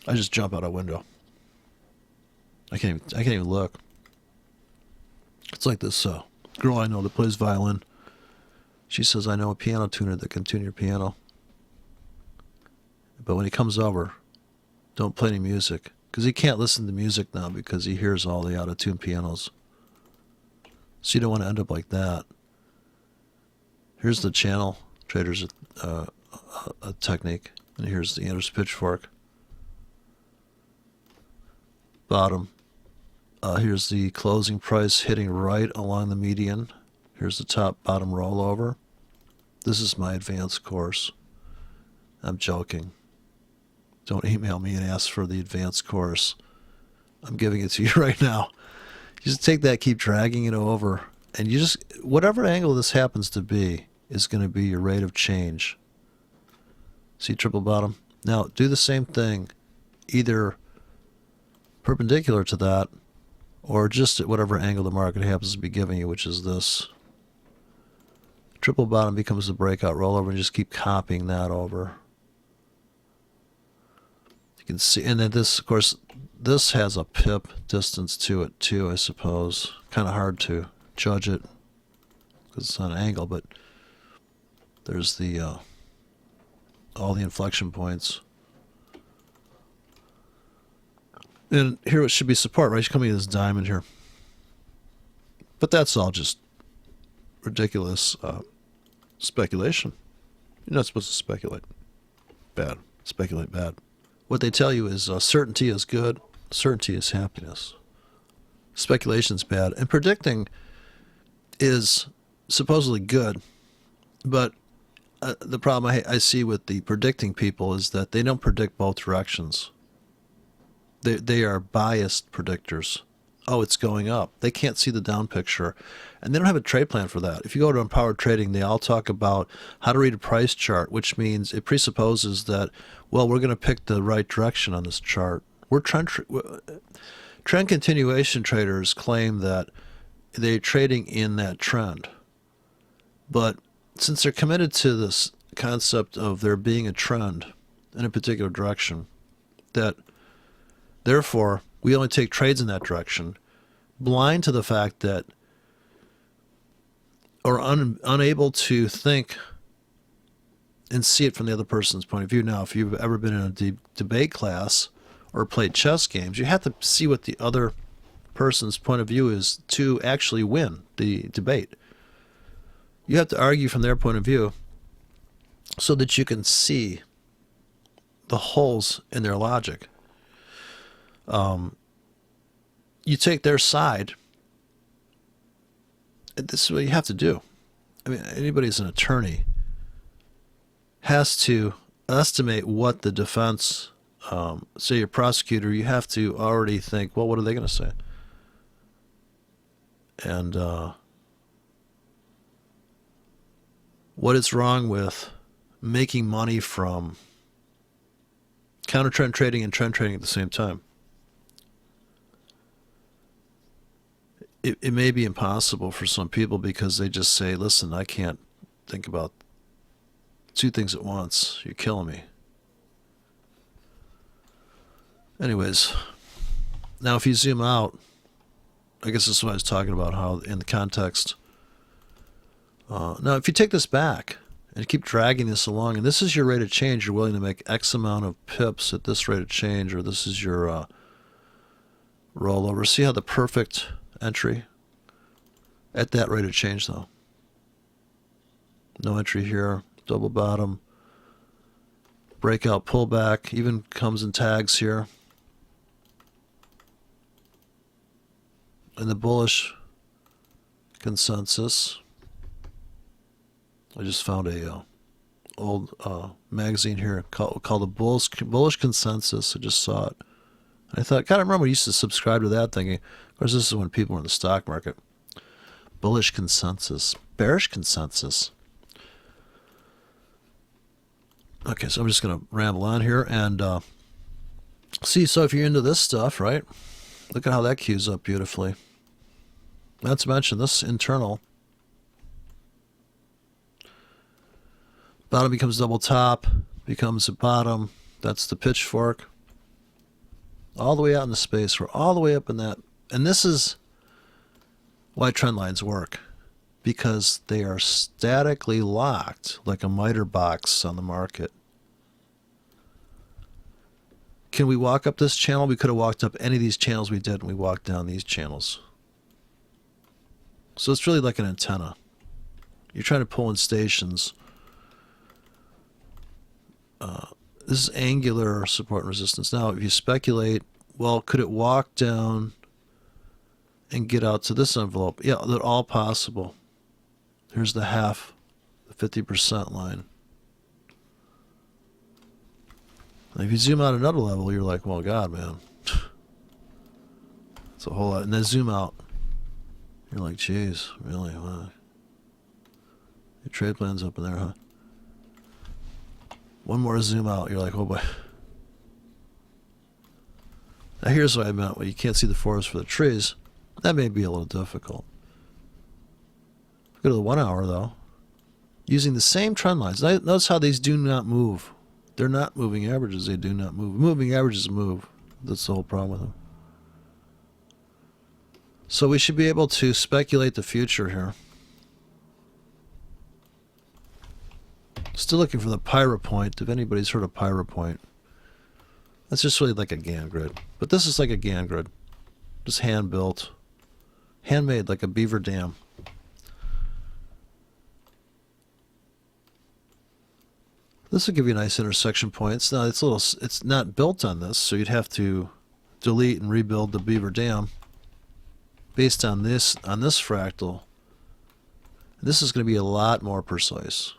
I just jump out a window. I can't even look. It's like this girl I know that plays violin. She says, I know a piano tuner that can tune your piano. But when he comes over, don't play any music. Because he can't listen to music now because he hears all the out-of-tune pianos. So you don't want to end up like that. Here's the channel trader's a technique. And here's the Ander's pitchfork. Bottom. Here's the closing price hitting right along the median. Here's the top bottom rollover. This is my advanced course. I'm joking. Don't email me and ask for the advanced course. I'm giving it to you right now. You just take that, keep dragging it over, and you just, whatever angle this happens to be, is going to be your rate of change. See triple bottom? Now, do the same thing, either perpendicular to that, or just at whatever angle the market happens to be giving you, which is this. Triple bottom becomes the breakout rollover, and just keep copying that over. You can see, and then this, of course, this has a pip distance to it too, I suppose. Kind of hard to judge it. because it's on an angle, but there's the all the inflection points. And here it should be support, right? It's coming in this diamond here. But that's all just ridiculous speculation. You're not supposed to speculate. Bad. Speculate bad. What they tell you is certainty is good, certainty is happiness. Speculation's bad. And predicting is supposedly good, but the problem I see with the predicting people is that they don't predict both directions. They are biased predictors. Oh, it's going up. They can't see the down picture. And they don't have a trade plan for that. If you go to Empowered Trading, they all talk about how to read a price chart, which means it presupposes that, well, we're going to pick the right direction on this chart. Trend continuation traders claim that they're trading in that trend. But since they're committed to this concept of there being a trend in a particular direction, that therefore we only take trades in that direction, blind to the fact that, or unable to think and see it from the other person's point of view. Now, if you've ever been in a debate class or played chess games, you have to see what the other person's point of view is to actually win the debate. You have to argue from their point of view so that you can see the holes in their logic. You take their side. This is what you have to do. I mean, anybody who's an attorney has to estimate what the defense, say you're a prosecutor, you have to already think, well, what are they going to say? And what is wrong with making money from counter trend trading and trend trading at the same time? It may be impossible for some people because they just say, listen, I can't think about two things at once. You're killing me. Anyways, now if you zoom out, I guess this is what I was talking about, how in the context. Now, if you take this back and keep dragging this along, and this is your rate of change, you're willing to make X amount of pips at this rate of change, or this is your rollover. See how the perfect entry at that rate of change, though. No entry here, double bottom, breakout, pullback, even comes in tags here. And the bullish consensus. I just found a old magazine here called the Bullish Consensus. I just saw it. I thought, God, I remember we used to subscribe to that thinking, of course, this is when people were in the stock market. Bullish consensus. Bearish consensus. Okay, so I'm just going to ramble on here and see. So if you're into this stuff, right, look at how that cues up beautifully. Not to mention this internal. Bottom becomes double top, becomes a bottom. That's the pitchfork. All the way out in the space. We're all the way up in that. And this is why trend lines work. Because they are statically locked like a miter box on the market. Can we walk up this channel? We could have walked up any of these channels we did, and we walked down these channels. So it's really like an antenna. You're trying to pull in stations. This is angular support and resistance. Now, if you speculate, well, could it walk down and get out to this envelope? Yeah, that's all possible. Here's the half, the 50% line. And if you zoom out another level, you're like, well, God, man. It's a whole lot. And then zoom out. You're like, geez, really? Wow. Your trade plan's up in there, huh? One more zoom out, you're like, oh boy. Now here's what I meant. Well, you can't see the forest for the trees. That may be a little difficult. Go to the 1 hour, though. Using the same trend lines. Notice how these do not move. They're not moving averages. They do not move. Moving averages move. That's the whole problem with them. So we should be able to speculate the future here. Still looking for the Pyro Point, if anybody's heard of Pyro Point. That's just really like a Gann grid. But this is like a Gann grid. Just hand-built. Handmade, like a beaver dam. This will give you nice intersection points. Now it's not built on this, so you'd have to delete and rebuild the beaver dam based on this fractal. This is going to be a lot more precise.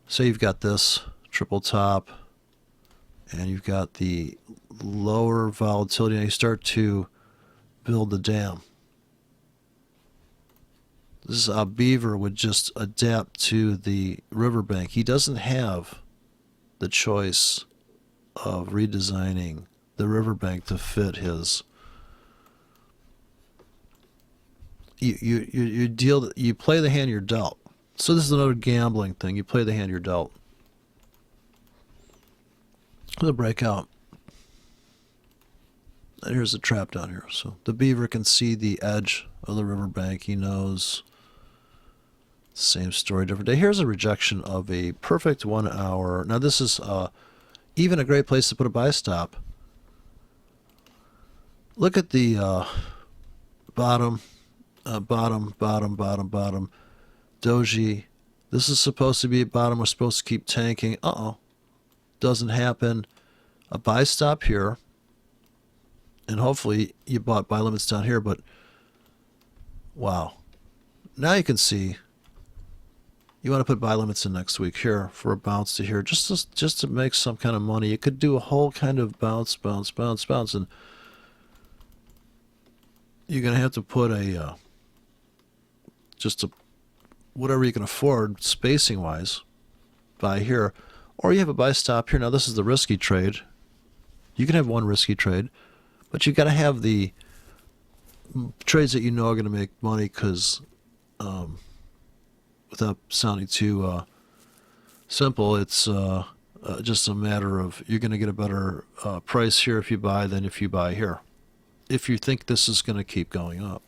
So you've got this triple top, and you've got the lower volatility, and you start to build the dam. This is how Beaver would just adapt to the riverbank. He doesn't have the choice of redesigning the riverbank to fit his. You play the hand you're dealt. So this is another gambling thing. You play the hand you're dealt. The breakout. And here's the trap down here. So the beaver can see the edge of the riverbank. He knows. Same story, different day. Here's a rejection of a perfect 1 hour. Now this is even a great place to put a buy stop. Look at the bottom, doji. This is supposed to be a bottom. We're supposed to keep tanking. Doesn't happen. A buy stop here. And hopefully you bought buy limits down here, but wow. Now you can see you want to put buy limits in next week here for a bounce to here, just to make some kind of money. You could do a whole kind of bounce, and you're going to have to put a whatever you can afford spacing wise buy here, or you have a buy stop here. Now this is the risky trade. You can have one risky trade, but you got to have the trades that you know are going to make money, because without sounding too simple, it's just a matter of you're going to get a better price here if you buy than if you buy here, if you think this is going to keep going up.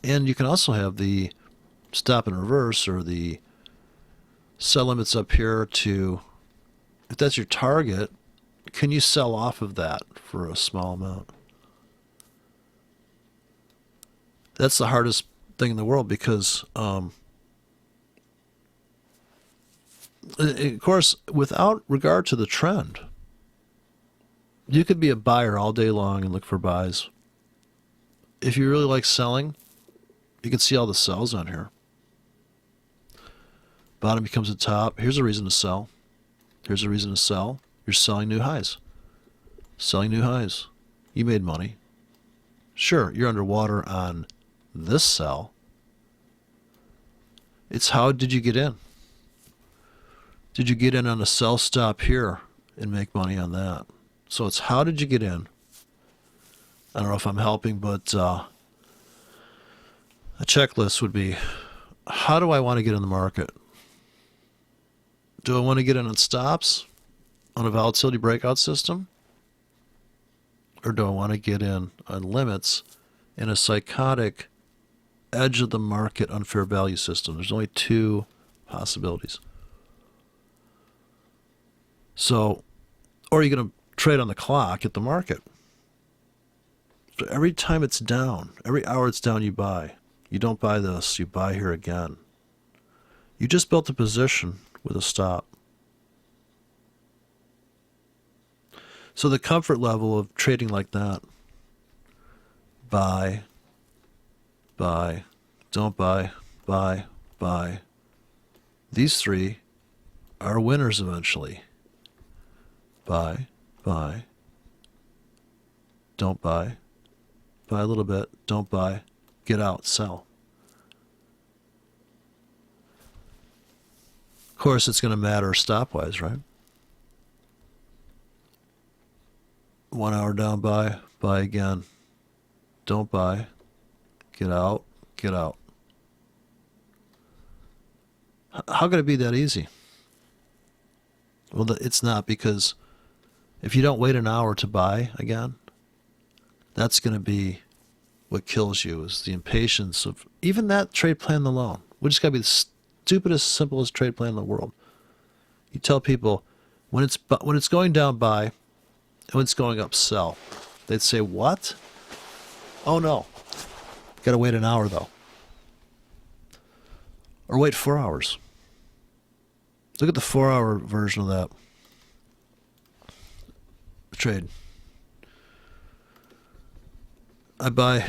And you can also have the stop and reverse, or the sell limits up here to, if that's your target, can you sell off of that for a small amount? That's the hardest thing in the world, because of course, without regard to the trend, you could be a buyer all day long and look for buys. If you really like selling, you can see all the sells on here. Bottom becomes a top. Here's a reason to sell. Here's a reason to sell. You're selling new highs. Selling new highs. You made money. Sure, you're underwater on this sell. It's how did you get in? Did you get in on a sell stop here and make money on that? So it's how did you get in? I don't know if I'm helping, but a checklist would be, how do I want to get in the market? Do I want to get in on stops on a volatility breakout system? Or do I want to get in on limits in a psychotic edge of the market unfair value system? There's only two possibilities. So, or you're going to trade on the clock at the market. So every time it's down, every hour it's down, you buy. You don't buy this, you buy here again. You just built a position with a stop. So the comfort level of trading like that, buy, don't buy, buy. These three are winners eventually. Buy, don't buy a little bit, don't buy, get out, sell. Of course, it's going to matter stop-wise, right? 1 hour down, buy again. Don't buy, get out, get out. How could it be that easy? Well, it's not, because if you don't wait an hour to buy again, that's going to be what kills you is the impatience of even that trade plan alone. We just got to be the stupidest, simplest trade plan in the world. You tell people when it's going down, buy, and when it's going up, sell. They'd say, what? Oh no, got to wait an hour though, or wait 4 hours. Look at the 4-hour version of that trade. I buy.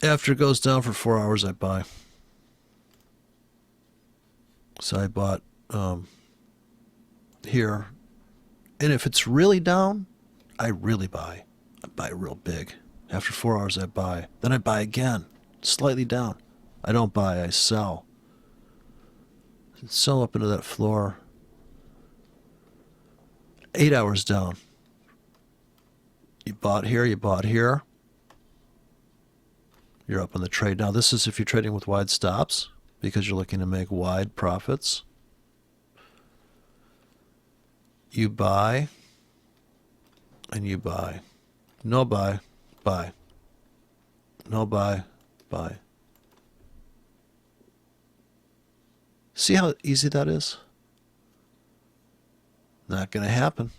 After it goes down for 4 hours, I buy. So I bought here. And if it's really down, I really buy. I buy real big. After 4 hours, I buy. Then I buy again, slightly down. I don't buy, I sell. Sell up into that floor. 8 hours down. You bought here, you bought here. You're up in the trade. Now, this is if you're trading with wide stops because you're looking to make wide profits. You buy and you buy. No buy, buy. No buy, buy. See how easy that is? Not going to happen.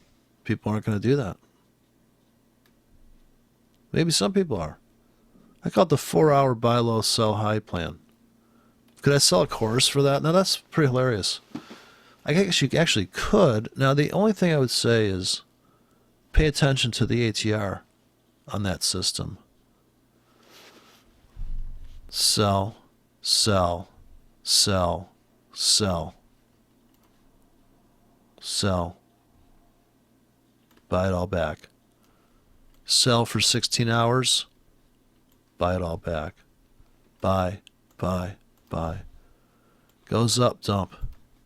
People aren't going to do that. Maybe some people are. I call it the 4-hour buy low, sell high plan. Could I sell a course for that? Now, that's pretty hilarious. I guess you actually could. Now, the only thing I would say is pay attention to the ATR on that system. Sell, sell, sell, sell, sell. Buy it all back. Sell for 16 hours. Buy it all back. Buy, buy, buy. Goes up, dump.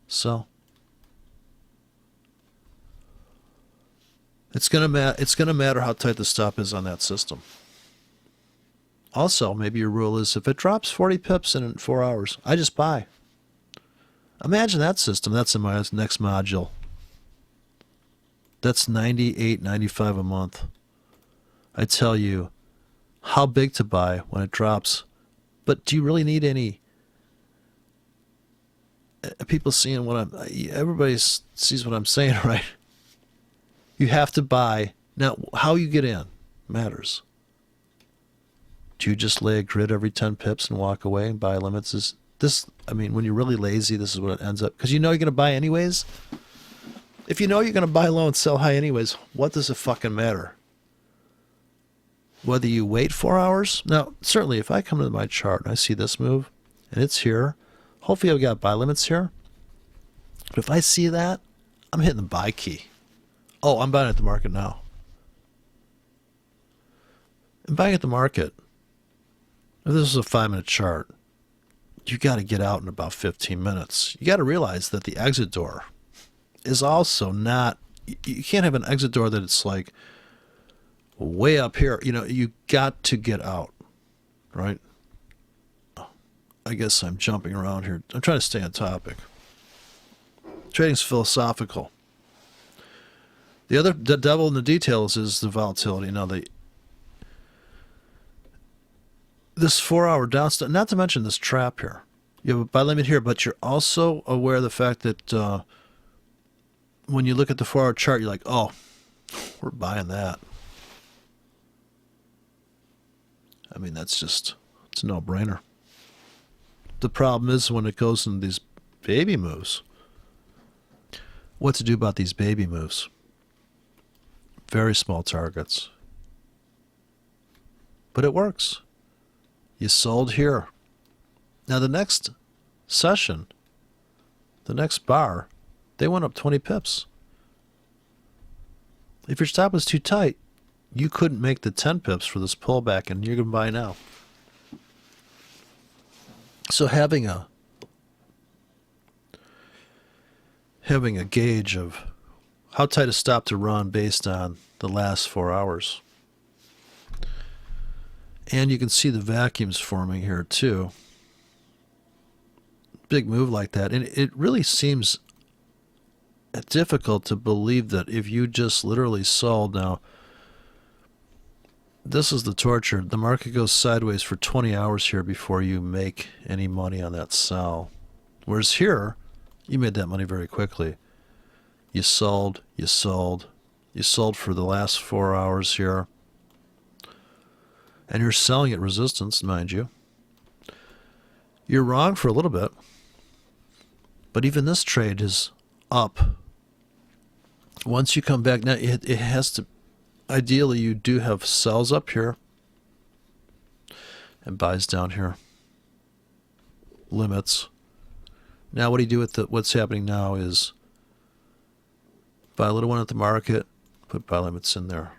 Sell. It's gonna matter how tight the stop is on that system. Also, maybe your rule is if it drops 40 pips in 4 hours, I just buy. Imagine that system. That's in my next module. That's $98, $95 a month. I tell you how big to buy when it drops. But do you really need any people seeing everybody sees what I'm saying, right? You have to buy. Now, how you get in matters. Do you just lay a grid every 10 pips and walk away and buy limits? When you're really lazy, this is what it ends up. Because you know you're going to buy anyways. If you know you're going to buy low and sell high anyways, what does it fucking matter? Whether you wait 4 hours? Now, certainly if I come to my chart and I see this move and it's here, hopefully I've got buy limits here. But if I see that, I'm hitting the buy key. Oh, I'm buying at the market now. I'm buying at the market. If this is a 5-minute chart, you got to get out in about 15 minutes. You got to realize that the exit door is also not, you can't have an exit door that it's like way up here. You got to get out, right? I guess I'm jumping around here. I'm trying to stay on topic. Trading's philosophical. The devil in the details is the volatility. Now, this 4-hour downstop, not to mention this trap here. You have a buy limit here, but you're also aware of the fact that when you look at the 4-hour chart, you're like, oh, we're buying that. I mean, it's a no-brainer. The problem is when it goes into these baby moves. What to do about these baby moves? Very small targets. But it works. You sold here. Now the next session, the next bar, they went up 20 pips. If your stop was too tight, you couldn't make the 10 pips for this pullback, and you're going to buy now. So having a gauge of how tight a stop to run based on the last 4 hours. And you can see the vacuums forming here too. Big move like that. And it really seems difficult to believe that if you just literally sold now, this is the torture. The market goes sideways for 20 hours here before you make any money on that sell. Whereas here, you made that money very quickly. You sold, you sold, you sold for the last 4 hours here. And you're selling at resistance, mind you. You're wrong for a little bit. But even this trade is up. Once you come back, now it has to, ideally you do have sells up here and buys down here. Limits. Now what do you do with what's happening now is buy a little one at the market, put buy limits in there.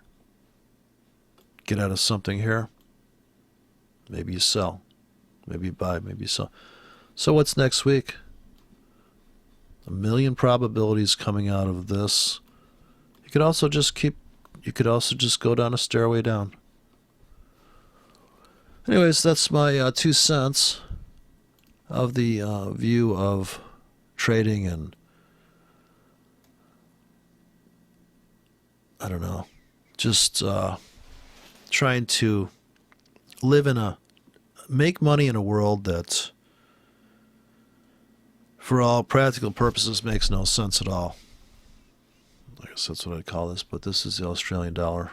Get out of something here. Maybe you sell. Maybe you buy, maybe you sell. So what's next week? A million probabilities coming out of this. You could also just go down a stairway down. Anyways, that's my 2 cents of the view of trading and I don't know, just trying to make money in a world that for all practical purposes makes no sense at all. I guess that's what I'd call this, but this is the Australian dollar.